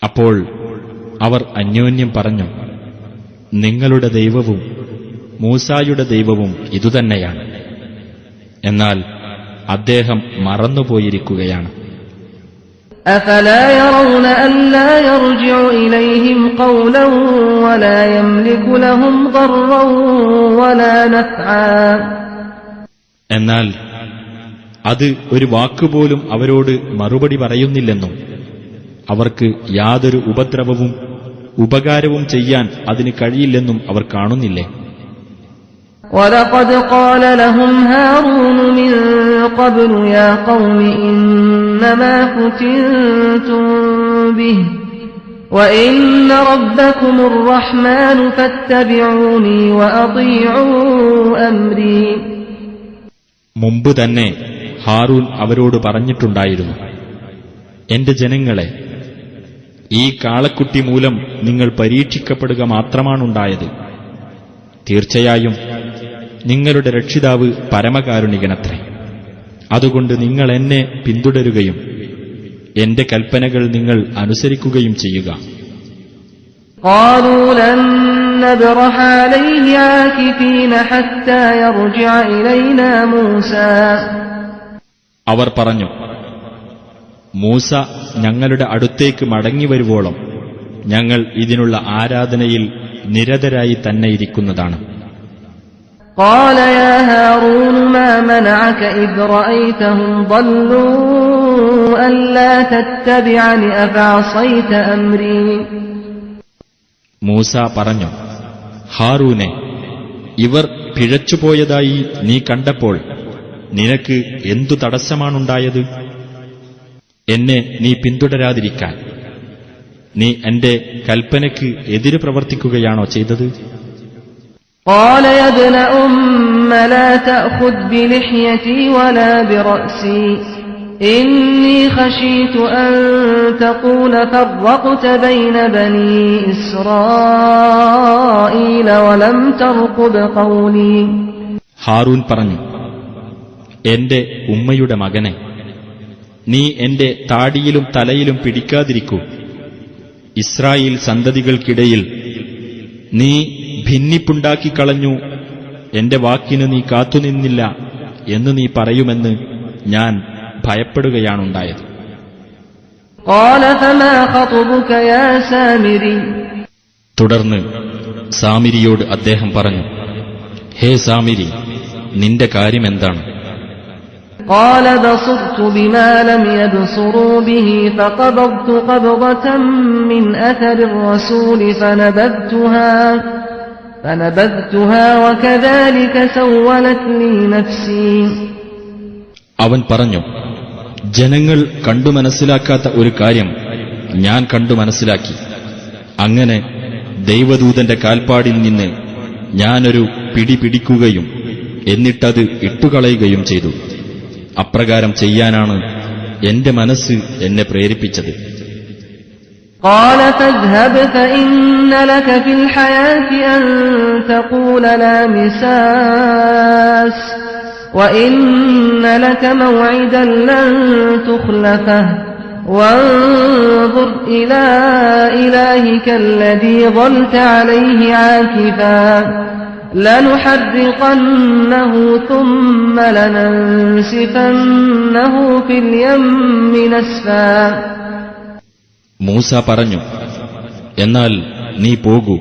അപ്പോൾ അവർ അന്യോന്യം പറഞ്ഞു, നിങ്ങളുടെ ദൈവവും മൂസായുടെ ദൈവവും ഇതുതന്നെയാണ്. എന്നാൽ അദ്ദേഹം മറന്നുപോയിരിക്കുകയാണ്. أفلا يرون ألا يرجع إليهم قولا ولا يملك لهم ضرا ولا نفعا. എന്നാൽ അത് ഒരു വാക്കുപോലും അവരോട് മറുപടി പറയുന്നില്ലെന്നും അവർക്ക് യാതൊരു ഉപദ്രവവും ഉപകാരവും ചെയ്യാൻ അതിന് കഴിയില്ലെന്നും അവർ കാണുന്നില്ലേ? وَلَقَدْ قَالَ لَهُمْ هَارُونُ مِنْ قَبْلُ يَا قَوْمِ إِنَّمَا فُتِنْتُمْ بِهِ وَإِنَّ رَبَّكُمُ الرَّحْمَنُ فَاتَّبِعُونِي وَأَطِيعُوا أَمْرِي. മുമ്പ് തന്നെ ഹാറൂൻ അവരോട് പറഞ്ഞിട്ടുണ്ടായിരുന്നു, എന്റെ ജനങ്ങളെ, ഈ കാളക്കുട്ടി മൂലം നിങ്ങൾ പരീക്ഷിക്കപ്പെടുക മാത്രമാണുണ്ടായത്. തീർച്ചയായും നിങ്ങളുടെ രക്ഷിതാവ് പരമകാരുണികനത്രേ. അതുകൊണ്ട് നിങ്ങൾ എന്നെ പിന്തുടരുകയും എന്റെ കൽപ്പനകൾ നിങ്ങൾ അനുസരിക്കുകയും ചെയ്യുക. قالوا لن نبرح عليه عاكفين حتى يرجع إلينا موسى. അവർ പറഞ്ഞു, മൂസ ഞങ്ങളുടെ അടുത്തേക്ക് മടങ്ങിവരുവോളം ഞങ്ങൾ ഇതിനുള്ള ആരാധനയിൽ നിരതരായി തന്നെ ഇരിക്കുന്നതാണ്. قال يا هارون ما منعك إذ رأيتهم ضلوا ألا تتبعني أفعصيت أمري. മൂസ പറഞ്ഞു, ഹാറൂനെ, ഇവർ പിഴച്ചുപോയതായി നീ കണ്ടപ്പോൾ നിനക്ക് എന്തു തടസ്സമാണുണ്ടായത്? എന്നെ നീ പിന്തുടരാതിരിക്കാൻ നീ എന്റെ കൽപ്പനയ്ക്ക് എതിര് പ്രവർത്തിക്കുകയാണോ ചെയ്തത്? قال يا ابن أم لا تأخذ بلحيتي ولا برأسي إني خشيت أن تقول فرقت بين بني إسرائيل ولم ترقب قولي. ഹാറൂൻ പറഞ്ഞു, എന്റെ ഉമ്മയുടെ മകനെ, നീ എന്റെ താടിയിലും തലയിലും പിടിക്കാതിരിക്കൂ. ഇസ്രായേൽ സന്തതികൾക്കിടയിൽ നീ ഭിന്നിപ്പുണ്ടാക്കിക്കളഞ്ഞു, എന്റെ വാക്കിന് നീ കാത്തുനിന്നില്ല എന്ന് നീ പറയുമെന്ന് ഞാൻ ഭയപ്പെടുകയാണുണ്ടായത്. തുടർന്ന് സാമിരിയോട് അദ്ദേഹം പറഞ്ഞു, ഹേ സാമിരി, നിന്റെ കാര്യമെന്താണ്? قال بصرت بما لم يبصروا به فقبضت قبضة من أثر الرسول فنبذتها وكذلك سولت لي نفسي. അവൻ പറഞ്ഞു, ജനങ്ങൾ കണ്ടു മനസ്സിലാക്കാത്ത ഒരു കാര്യം ഞാൻ കണ്ടു മനസ്സിലാക്കി. അങ്ങനെ ദൈവദൂതന്റെ കാൽപ്പാടിൽ നിന്ന് ഞാനൊരു പിടി പിടിക്കുകയും എന്നിട്ടത് ഇട്ടുകളയുകയും ചെയ്തു. അപ്രകാരം ചെയ്യാനാണ് എന്റെ മനസ്സ് എന്നെ പ്രേരിപ്പിച്ചത്. قال فاذهب فإن لك في الحياة أن تقول لا مساس وإن لك موعدا لن تخلفه وانظر إلى إلهك الذي ظلت عليه عاكفا لنحرقنه ثم لننسفنه في اليم نسفا. മൂസ പറഞ്ഞു, എന്നാൽ നീ പോകൂ.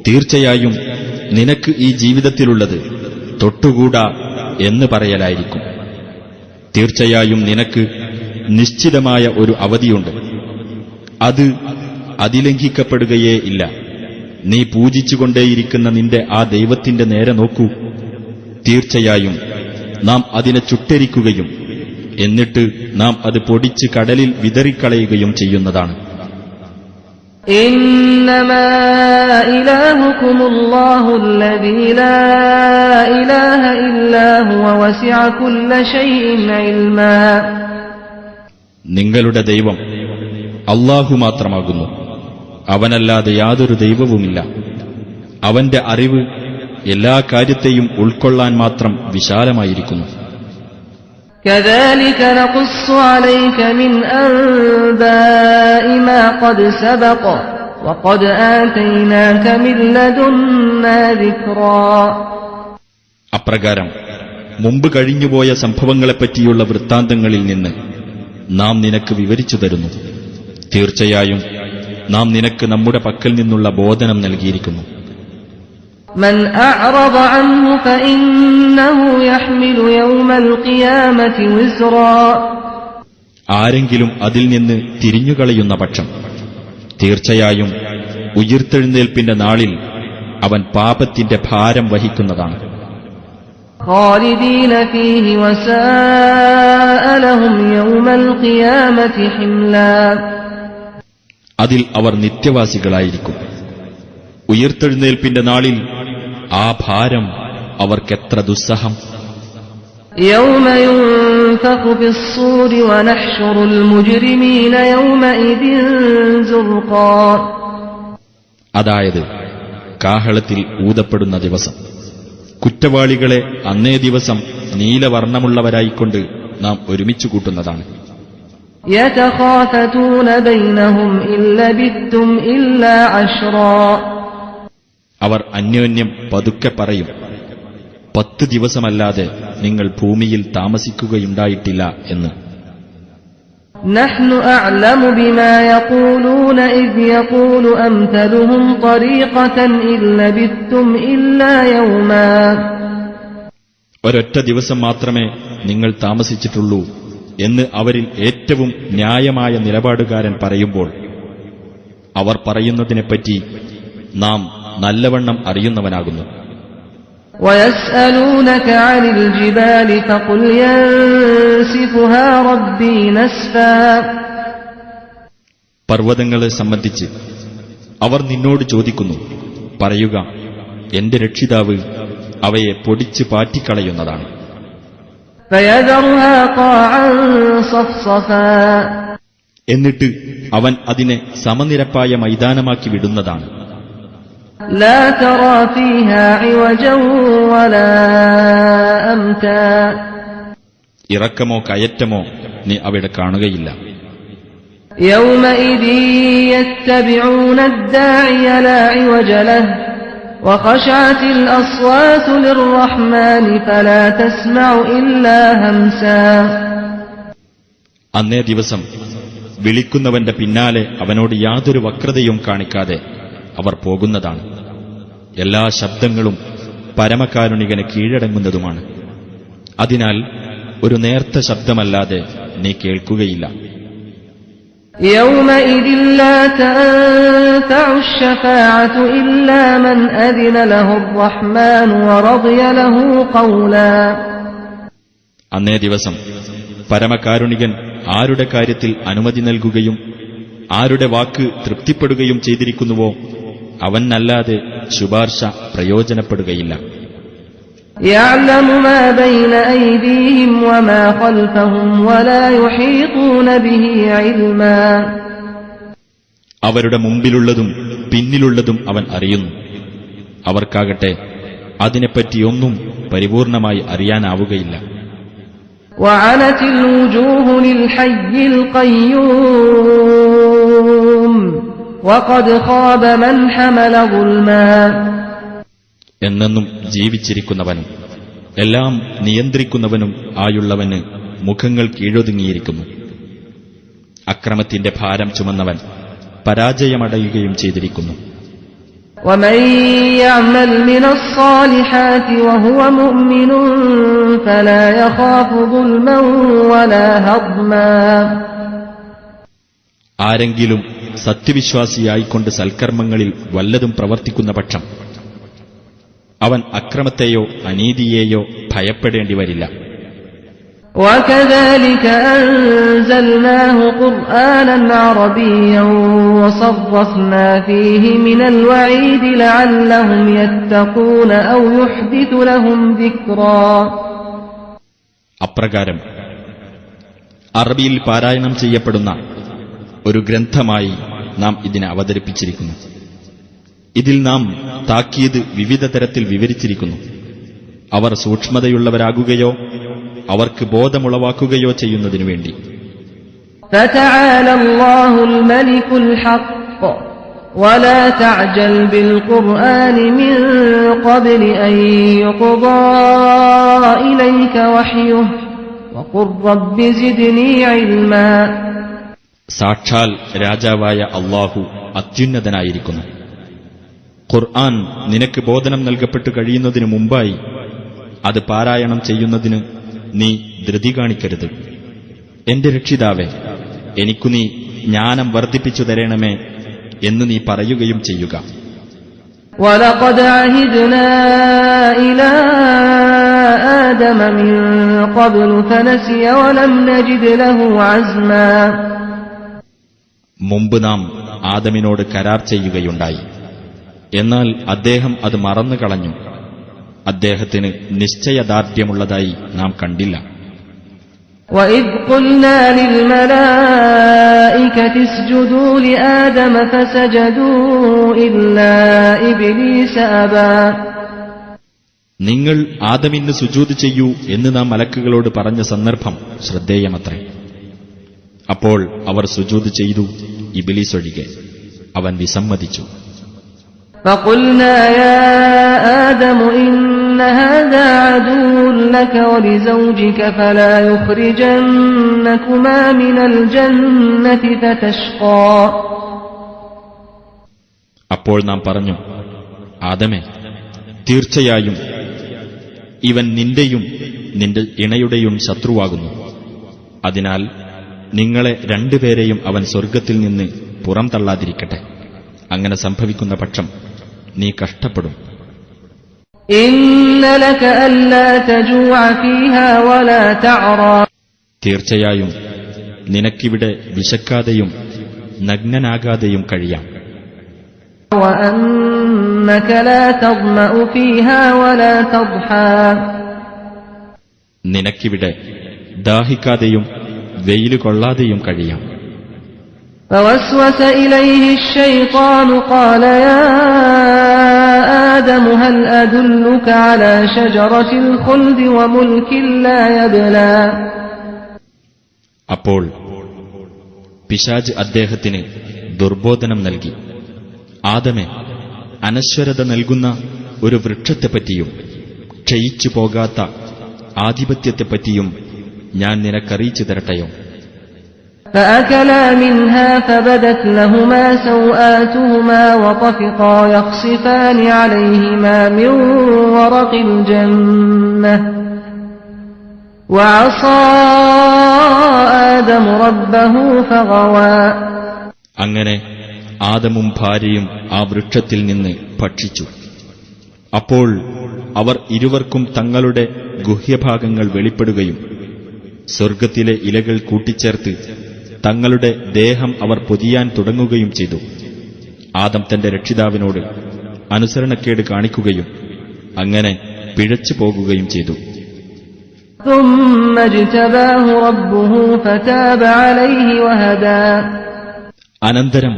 തീർച്ചയായും നിനക്ക് ഈ ജീവിതത്തിലുള്ളത് തൊട്ടുകൂടാ എന്ന് പറയലായിരിക്കും. തീർച്ചയായും നിനക്ക് നിശ്ചിതമായ ഒരു അവധിയുണ്ട്, അത് അതിലംഘിക്കപ്പെടുകയേ ഇല്ല. നീ പൂജിച്ചുകൊണ്ടേയിരിക്കുന്ന നിന്റെ ആ ദൈവത്തിന്റെ നേരെ നോക്കൂ. തീർച്ചയായും നാം അതിനെ ചുട്ടരിക്കുകയും എന്നിട്ട് നാം അത് പൊടിച്ച് കടലിൽ വിതറിക്കളയുകയും ചെയ്യുന്നതാണ്. ഇന്നമാ ഇലാഹുകുമുല്ലാഹു അല്ലദീ ലാ ഇലാഹ ഇല്ലാ ഹുവ വസിഅ കുല്ല ശൈഇൻ ഇൽമാ. നിങ്ങളുടെ ദൈവം അല്ലാഹു മാത്രമാകുന്നു. അവനല്ലാതെ യാതൊരു ദൈവവുമില്ല. അവന്റെ അറിവ് എല്ലാ കാര്യത്തെയും ഉൾക്കൊള്ളാൻ മാത്രം വിശാലമായിരിക്കുന്നു. كذلك نقص عليك من أنباء ما قد سبق وقد آتيناك من لدنا ذكرا. അപ്രകാരം മുമ്പ് കഴിഞ്ഞുപോയ സംഭവങ്ങളെപ്പറ്റിയുള്ള വൃത്താന്തങ്ങളിൽ നിന്ന് നാം നിനക്ക് വിവരിച്ചു തരുന്നു. തീർച്ചയായും നാം നിനക്ക് നമ്മുടെ പക്കൽ നിന്നുള്ള ബോധനം നൽകിയിരിക്കുന്നു. من أعرض عنه فإنه يحمل يوم القيامة وزرا. ആരെങ്കിലും അതിൽ നിന്ന് തിരിഞ്ഞുകളയുന്ന പക്ഷം തീർച്ചയായും ഉയിർത്തെഴുന്നേൽപ്പിന്റെ നാളിൽ അവൻ പാപത്തിന്റെ ഭാരം വഹിക്കുന്നതാണ്. خالدين فيه وساء لهم يوم القيامة حملا. അതിൽ അവർ നിത്യവാസികളായിരിക്കും. ഉയിർത്തെഴുന്നേൽപ്പിന്റെ നാളിൽ ആ ഭാരം അവർക്കെത്ര ദുസ്സഹം. يوم ينفخ في الصور ونحشر المجرمين يومئذ زرقا. അതായത് കാഹളത്തിൽ ഊതപ്പെടുന്ന ദിവസം. കുറ്റവാളികളെ അന്നേ ദിവസം നീലവർണ്ണമുള്ളവരായിക്കൊണ്ട് നാം ഒരുമിച്ചു കൂട്ടുന്നതാണ്. يتخافتون بينهم إن لبثتم إلا عشرا. അവർ അന്യോന്യം പതുക്കെ പറയും, 10 ദിവസമല്ലാതെ നിങ്ങൾ ഭൂമിയിൽ താമസിക്കുകയുണ്ടായിട്ടില്ല എന്ന്. نحن أعلم بما يقولون إذ يقول أمثلهم طريقة إن لبثتم إلا يوما. ഒരൊറ്റ ദിവസം മാത്രമേ നിങ്ങൾ താമസിച്ചിട്ടുള്ളൂ എന്ന് അവരിൽ ഏറ്റവും ന്യായമായ നിലപാടുകാരൻ പറയുമ്പോൾ അവർ പറയുന്നതിനെപ്പറ്റി നാം നല്ലവണ്ണം അറിയുന്നവനാകുന്നു. ويسألونك عن الجبال فقل ينسفها ربي نسفا. പർവ്വതങ്ങളെ സംബന്ധിച്ച് അവർ നിന്നോട് ചോദിക്കുന്നു. പറയുക, എന്റെ രക്ഷിതാവ് അവയെ പൊടിച്ച് പാറ്റിക്കളയുന്നതാണ്. فيذرها قاعا صفصفا എന്നിട്ട് അവൻ അതിനെ സമനിരപ്പായ മൈതാനമാക്കി വിടുന്നതാണ്. لا ترى فيها عوجا ولا أمتا ഇറക്കമോ കയറ്റമോ നീ അവിടെ കാണുകയില്ല. يومئذ يتبعون الداعي لا عوج له وخشعت الأصوات للرحمن فلا تسمع إلا همسا അന്നേ ദിവസം വിളിക്കുന്നവന്റെ പിന്നാലെ അവനോട് യാതൊരു വക്രതയും കാണിക്കാതെ അവർ പോകുന്നതാണ്. എല്ലാ ശബ്ദങ്ങളും പരമകാരുണികന് കീഴടങ്ങുന്നതുമാണ്. അതിനാൽ ഒരു നേർത്ത ശബ്ദമല്ലാതെ നീ കേൾക്കുകയില്ല. يومئذ لا تنفع الشفاعة إلا من أذن له الرحمن ورضي له قولا അന്നേ ദിവസം പരമകാരുണികൻ ആരുടെ കാര്യത്തിൽ അനുമതി നൽകുകയും ആരുടെ വാക്ക് തൃപ്തിപ്പെടുകയും ചെയ്തിരിക്കുന്നുവോ അവനല്ലാതെ ശുപാർശ പ്രയോജനപ്പെടുകയില്ല. يعلم ما بين أيديهم وما خلفهم ولا يحيطون به علما അവരുടെ മുമ്പിലുള്ളതും പിന്നിലുള്ളതും അവൻ അറിയുന്നു. അവർക്കാകട്ടെ അതിനെപ്പറ്റിയൊന്നും പരിപൂർണമായി അറിയാനാവുകയില്ല. وعنت الوجوه للحي القيوم وقد خاب من حمل ظلما എന്നെന്നും ജീവിച്ചിരിക്കുന്നവനും എല്ലാം നിയന്ത്രിക്കുന്നവനും ആയുള്ളവന് മുഖങ്ങൾ കീഴൊതുങ്ങിയിരിക്കുന്നു. അക്രമത്തിന്റെ ഭാരം ചുമന്നവൻ പരാജയമടയുകയും ചെയ്തിരിക്കുന്നു. ومن يعمل من الصالحات وهو مؤمن فلا يخاف ظلما ولا هضما ആരെങ്കിലും സത്യവിശ്വാസിയായിക്കൊണ്ട് സൽക്കർമ്മങ്ങളിൽ വല്ലതും പ്രവർത്തിക്കുന്ന പക്ഷം അവൻ അക്രമത്തെയോ അനീതിയെയോ ഭയപ്പെടേണ്ടി വരില്ല. وكذلك أنزلناه قرآنا عربيا وصرفنا فيه من الوعيد لعلهم يتقون أو يحدث لهم ذكرا അപ്രകാരം അറബിയിൽ പാരായണം ചെയ്യപ്പെടുന്ന ഒരു ഗ്രന്ഥമായി നാം ഇതിനെ അവതരിപ്പിച്ചിരിക്കുന്നു. ഇതിൽ നാം താക്കീത് വിവിധ തരത്തിൽ വിവരിച്ചിരിക്കുന്നു. അവർ സൂക്ഷ്മതയുള്ളവരാകുകയോ അവർക്ക് ബോധമുളവാക്കുകയോ ചെയ്യുന്നതിനു വേണ്ടി. فتعالى الله الملك الحق ولا تعجل بالقرآن من قبل أن يقضى إليك وحيه وقل رب زدني علما സാക്ഷാൽ രാജാവായ അല്ലാഹു അത്യുന്നതനായിരിക്കുന്നു. ഖുർആൻ നിനക്ക് ബോധനം നൽകപ്പെട്ടു കഴിയുന്നതിനു മുമ്പായി അത് പാരായണം ചെയ്യുന്നതിന് നീ ധൃതി കാണിക്കരുത്. എന്റെ രക്ഷിതാവേ, എനിക്കു നീ ജ്ഞാനം വർദ്ധിപ്പിച്ചു തരണമേ എന്ന് നീ പറയുകയും ചെയ്യുക. وَلَقَدْ عَهِدْنَا إِلَى آدَمَ مِنْ قَبْلُ فَنَسِيَ وَلَمْ نَجِدْ لَهُ عَزْمًا മുമ്പ് നാം ആദമിനോട് കരാർ ചെയ്യുകയുണ്ടായി. എന്നാൽ അദ്ദേഹം അത് മറന്നുകളഞ്ഞു. അദ്ദേഹത്തിന് നിശ്ചയദാർഢ്യമുള്ളതായി നാം കണ്ടില്ല. وَإِذْ قُلْنَا لِلْمَلَائِكَةِ اسْجُدُوا لِآدَمَ فَسَجَدُوا إِلَّا إِبْلِيسَ أَبَى നിങ്ങൾ ആദമിന് സുജൂദ് ചെയ്യൂ എന്ന് നാം മലക്കുകളോട് പറഞ്ഞ സന്ദർഭം ശ്രദ്ധേയമത്രേ. അപ്പോൾ അവർ സുജൂദ് ചെയ്തു, ഇബ്ലീസ് ഒഴികെ. അവൻ വിസമ്മതിച്ചു. فَقُلْنَا يَا آدَمُ إِنَّ هَذَا عَدُوٌّ لَكَ وَلِزَوْجِكَ فَلَا يُخْرِجَنَّكُمَا مِنَ الْجَنَّةِ فَتَشْقَى അപ്പോൾ നാം പറഞ്ഞു, ആദമേ, തീർച്ചയായും ഇവൻ നിന്റെയും നിന്റെ ഇണയുടെയും ശത്രുവാകുന്നു. അതിനാൽ നിങ്ങളെ രണ്ടുപേരെയും അവൻ സ്വർഗ്ഗത്തിൽ നിന്ന് പുറംതള്ളാതിരിക്കട്ടെ. അങ്ങനെ സംഭവിക്കുന്ന പക്ഷം നീ കഷ്ടപ്പെടും. إِنَّ لَكَ أَلَّا تَجُوعَ فِيهَا وَلَا تَعْرَى തീർച്ചയായും നിനക്കിവിടെ വിശക്കാതെയും നഗ്നനാകാതെയും കഴിയാം. وَأَنَّكَ لَا تَظْمَأُ فِيهَا وَلَا تَضْحَى നിനക്കിവിടെ ദാഹിക്കാതെയും വെയില് കൊള്ളാതെയും കഴിയാം. فوسوس إليه الشيطان قال يا آدم هل أدلك على شجرة الخلد وملك لا يبلى. അപ്പോൾ പിശാച് അദ്ദേഹത്തിന് ദുർബോധനം നൽകി, ആദമേ, അനശ്വരത നൽകുന്ന ഒരു വൃക്ഷത്തെപ്പറ്റിയും ക്ഷയിച്ചു പോകാത്ത ആധിപത്യത്തെപ്പറ്റിയും ഞാൻ നിനക്കറിയിച്ചു തരട്ടെയോ? فأكلا منها فبدت لهما سوآتهما وطفقا يخصفان عليهما من ورق الجنة وعصى آدم ربه فغوى. അങ്ങനെ ആദമും ഭാര്യയും ആ വൃക്ഷത്തിൽ നിന്ന് ഭക്ഷിച്ചു. അപ്പോൾ അവർ ഇരുവർക്കും തങ്ങളുടെ ഗുഹ്യഭാഗങ്ങൾ വെളിപ്പെടുകയും സ്വർഗ്ഗത്തിലെ ഇലകൾ കൂട്ടിച്ചേർത്ത് തങ്ങളുടെ ദേഹം അവർ പൊതിയാൻ തുടങ്ങുകയും ചെയ്തു. ആദം തന്റെ രക്ഷിതാവിനോട് അനുസരണക്കേട് കാണിക്കുകയും അങ്ങനെ പിഴച്ചു പോകുകയും ചെയ്തു. അനന്തരം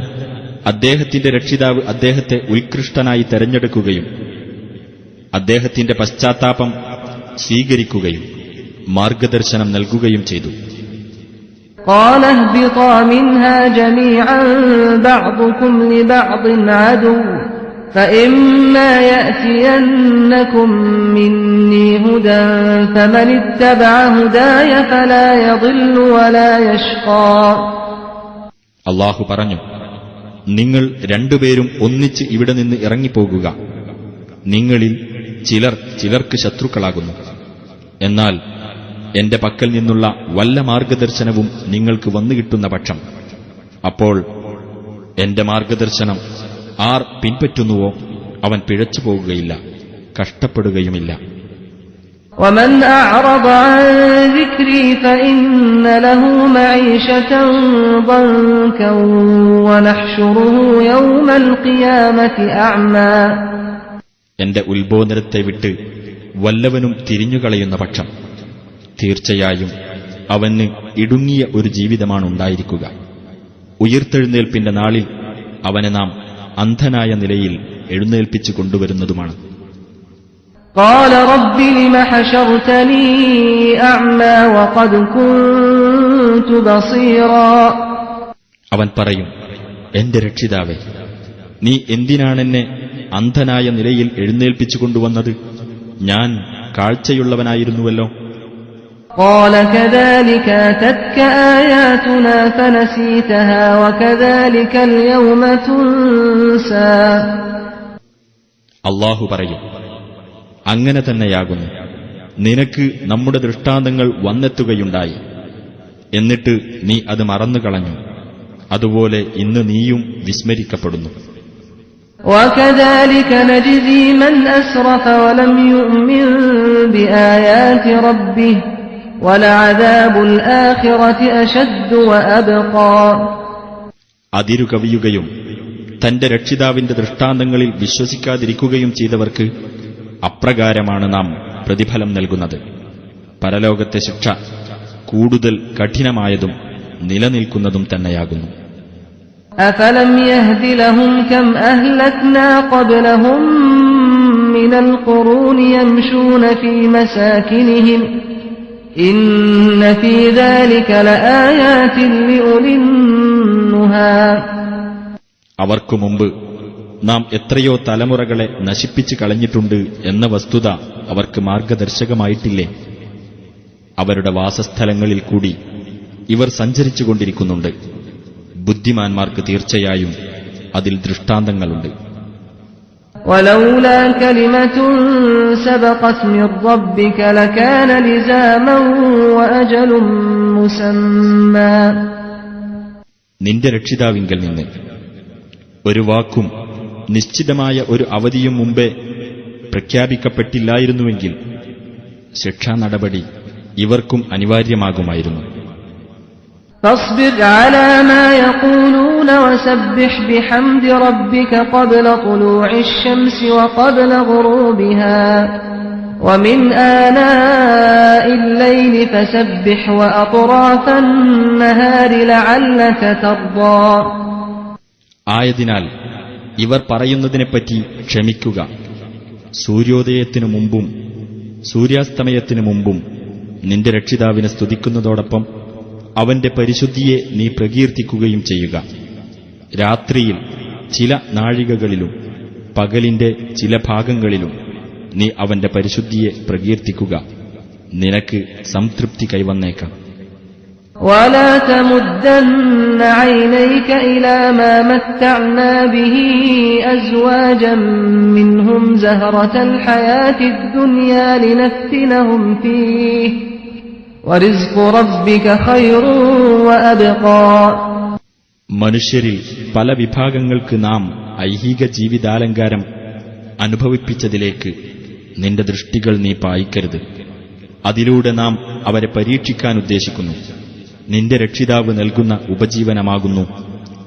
അദ്ദേഹത്തിന്റെ രക്ഷിതാവ് അദ്ദേഹത്തെ ഉത്കൃഷ്ടനായി തെരഞ്ഞെടുക്കുകയും അദ്ദേഹത്തിന്റെ പശ്ചാത്താപം സ്വീകരിക്കുകയും മാർഗദർശനം നൽകുകയും ചെയ്തു. قال اهبطا منها جميعا بعضكم لبعض عدو فإما يأتينكم مني هدى فمن اتبع هداي فلا يضل ولا يشقى. അല്ലാഹു പറഞ്ഞു, നിങ്ങൾ രണ്ടുപേരും ഒന്നിച്ച് ഇവിടെ നിന്ന് ഇറങ്ങിപ്പോകുക. നിങ്ങളിൽ ചിലർ ചിലർക്ക് ശത്രുക്കളാകുന്നു. എന്നാൽ എന്റെ പക്കൽ നിന്നുള്ള വല്ല മാർഗദർശനവും നിങ്ങൾക്ക് വന്നുകിട്ടുന്ന പക്ഷം അപ്പോൾ എന്റെ മാർഗദർശനം ആർ പിൻപറ്റുന്നുവോ അവൻ പിഴച്ചു പോകുകയില്ല, കഷ്ടപ്പെടുകയുമില്ല. ومن أعرض عن ذكري فإن له معيشة ضنكا ونحشره يوم القيامة أعمى. എന്റെ ഉത്ബോധനത്തെ വിട്ട് വല്ലവനും തിരിഞ്ഞുകളയുന്ന പക്ഷം തീർച്ചയായും അവന് ഇടുങ്ങിയ ഒരു ജീവിതമാണുണ്ടായിരിക്കുക. ഉയിർത്തെഴുന്നേൽപ്പിന്റെ നാളിൽ അവനെ നാം അന്ധനായ നിലയിൽ എഴുന്നേൽപ്പിച്ചു കൊണ്ടുവരുന്നതുമാണ്. قال رب لم حشرتني أعمى وقد كنت بصيرا. അവൻ പറയും, എന്റെ രക്ഷിതാവേ, നീ എന്തിനാണെന്നെ അന്ധനായ നിലയിൽ എഴുന്നേൽപ്പിച്ചു കൊണ്ടുവന്നത്? ഞാൻ കാഴ്ചയുള്ളവനായിരുന്നുവല്ലോ. قال كذلك أتتك آياتنا فنسيتها وكذلك اليوم تنسى. അല്ലാഹു പറയും, അങ്ങനെ തന്നെയാകുന്നു. നിനക്ക് നമ്മുടെ ദൃഷ്ടാന്തങ്ങൾ വന്നെത്തുകയുണ്ടായി, എന്നിട്ട് നീ അത് മറന്നുകളഞ്ഞു. അതുപോലെ ഇന്ന് നീയും വിസ്മരിക്കപ്പെടുന്നു. وكذلك نجزي من أسرف ولم يؤمن بآيات ربه ولعذاب الآخرة أشد وأبقى. അതിരുകവിയുകയും തന്റെ രക്ഷിതാവിന്റെ ദൃഷ്ടാന്തങ്ങളിൽ വിശ്വസിക്കാതിരിക്കുകയും ചെയ്തവർക്ക് അപ്രകാരമാണ് നാം പ്രതിഫലം നൽകുന്നത്. പരലോകത്തെ ശിക്ഷ കൂടുതൽ കഠിനമായതും നിലനിൽക്കുന്നതും തന്നെയാകുന്നു. أفلم يهد لهم كم أهلكنا قبلهم من القرون يمشون في مساكنهم إن في ذلك لآيات لأولي النهى. അവർക്കു മുമ്പ് നാം എത്രയോ തലമുറകളെ നശിപ്പിച്ചു കളഞ്ഞിട്ടുണ്ട് എന്ന വസ്തുത അവർക്ക് മാർഗദർശകമായിട്ടില്ലേ? അവരുടെ വാസസ്ഥലങ്ങളിൽ കൂടി ഇവർ സഞ്ചരിച്ചുകൊണ്ടിരിക്കുന്നുണ്ട്. ബുദ്ധിമാന്മാർക്ക് തീർച്ചയായും അതിൽ ദൃഷ്ടാന്തങ്ങളുണ്ട്. ولولا كلمة سبقت من ربك لكان لزاما وأجل مسمى. നിന്റെ രക്ഷിതാവിങ്കൽ നിന്ന് ഒരു വാക്കും നിശ്ചിതമായ ഒരു അവധിയും മുമ്പേ പ്രഖ്യാപിക്കപ്പെട്ടില്ലായിരുന്നുവെങ്കിൽ ശിക്ഷാ നടപടി ഇവർക്കും അനിവാര്യമാകുമായിരുന്നു. فاصبر على ما يقولون وسبح بحمد ربك قبل طلوع الشمس وقبل غروبها ومن آناء الليل فسبح وأطراف النهار لعلك ترضى. ആയതിനാൽ ഇവർ പറയുന്നതിനെപ്പറ്റി ക്ഷമിക്കുക. സൂര്യോദയത്തിനു മുമ്പും സൂര്യാസ്തമയത്തിനു മുമ്പും നിന്റെ രക്ഷിതാവിനെ സ്തുതിക്കുന്നതോടൊപ്പം അവന്റെ പരിശുദ്ധിയെ നീ പ്രകീർത്തിക്കുകയും ചെയ്യുക. രാത്രിയിൽ ചില നാഴികകളിലും പകലിന്റെ ചില ഭാഗങ്ങളിലും നീ അവന്റെ പരിശുദ്ധിയെ പ്രകീർത്തിക്കുക. നിനക്ക് സംതൃപ്തി കൈവന്നേക്കാം. ولا تمدن عينيك إلى ما متعنا به أزواجا منهم زهرة الحياة الدنيا لنفتنهم فيه ورزق ربك خير وأبقى. മനുഷ്യരിൽ പല വിഭാഗങ്ങൾക്ക് നാം ഐഹിക ജീവിതാലങ്കാരം അനുഭവിപ്പിച്ചതിലേക്ക് നിന്റെ ദൃഷ്ടികൾ നീ പായിക്കരുത്. അതിലൂടെ നാം അവരെ പരീക്ഷിക്കാൻ ഉദ്ദേശിക്കുന്നു. നിന്റെ രക്ഷിതാവ് നൽകുന്ന ഉപജീവനമാകുന്നു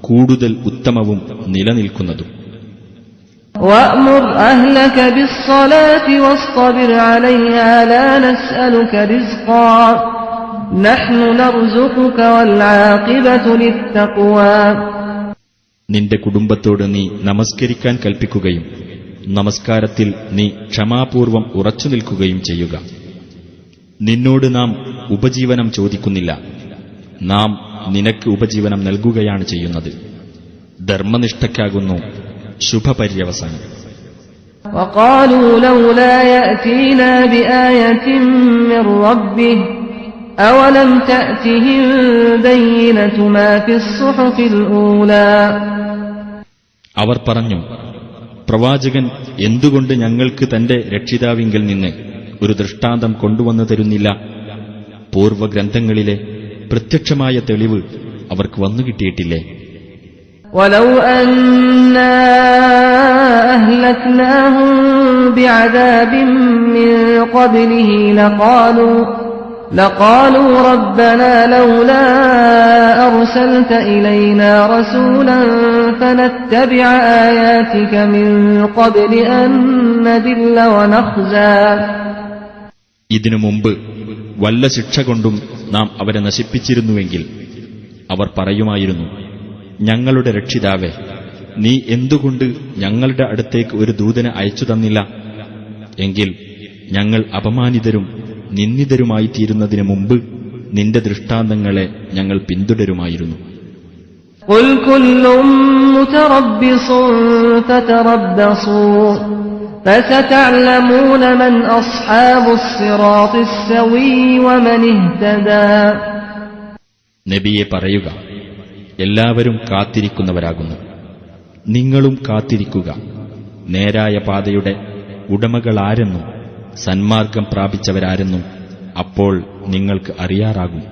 കൂടുതൽ ഉത്തമവും നിലനിൽക്കുന്നതും. وأمر أهلك بالصلاة واصطبر عليها لا نسألك رزقا نحن نرزقك والعاقبة للتقوى. നിന്റെ കുടുംബത്തോട് നീ നമസ്കരിക്കാൻ കൽപ്പിക്കുകയും നമസ്കാരത്തിൽ നീ ക്ഷമാപൂർവം ഉറച്ചു നിൽക്കുകയും ചെയ്യുക. നിന്നോട് നാം ഉപജീവനം ചോദിക്കുന്നില്ല, നാം നിനക്ക് ഉപജീവനം നൽകുകയാണ് ചെയ്യുന്നത്. ധർമ്മനിഷ്ഠയ്ക്കാകുന്നു ശുഭപര്യവസാനം. وقالوا لولا يأتينا بآية من ربه أولم تأتهم بينة ما في الصحف الأولى. അവർ പറഞ്ഞു, പ്രവാചകൻ എന്തുകൊണ്ട് ഞങ്ങൾക്ക് തന്റെ രക്ഷിതാവിങ്കിൽ നിന്ന് ഒരു ദൃഷ്ടാന്തം കൊണ്ടുവന്നു തരുന്നില്ല? പൂർവഗ്രന്ഥങ്ങളിലെ പ്രത്യക്ഷമായ തെളിവ് അവർക്ക് വന്നുകിട്ടിയിട്ടില്ലേ? ولو أنا أهلكناهم بعذاب من قبله لقالوا ربنا لولا أرسلت إلينا رسولا فنتبع آياتك من قبل أن نذل ونخزى. ഇതിനു മുമ്പ് വല്ല ശിക്ഷ കൊണ്ടും നാം അവരെ നശിപ്പിച്ചിരുന്നുവെങ്കിൽ അവർ പറയുമായിരുന്നു, ഞങ്ങളുടെ രക്ഷിതാവേ, നീ എന്തുകൊണ്ട് ഞങ്ങളുടെ അടുത്തേക്ക് ഒരു ദൂതനെ അയച്ചു തന്നില്ല? എങ്കിൽ ഞങ്ങൾ അപമാനിതരും നിന്ദിതരുമായിത്തീരുന്നതിനു മുമ്പ് നിന്റെ ദൃഷ്ടാന്തങ്ങളെ ഞങ്ങൾ പിന്തുടരുമായിരുന്നു. قل كل متربص فتربصوا فستعلمون من أصحاب الصراط السوي ومن اهتدى. നബിയെ പറയുക, എല്ലാവരും കാത്തിരിക്കുന്നവരാകുന്നു, നിങ്ങളും കാത്തിരിക്കുക. നേരായ പാതയുടെ ഉടമകളാരെന്നും സന്മാർഗം പ്രാപിച്ചവരാരെന്നും അപ്പോൾ നിങ്ങൾക്ക് അറിയാറാകും.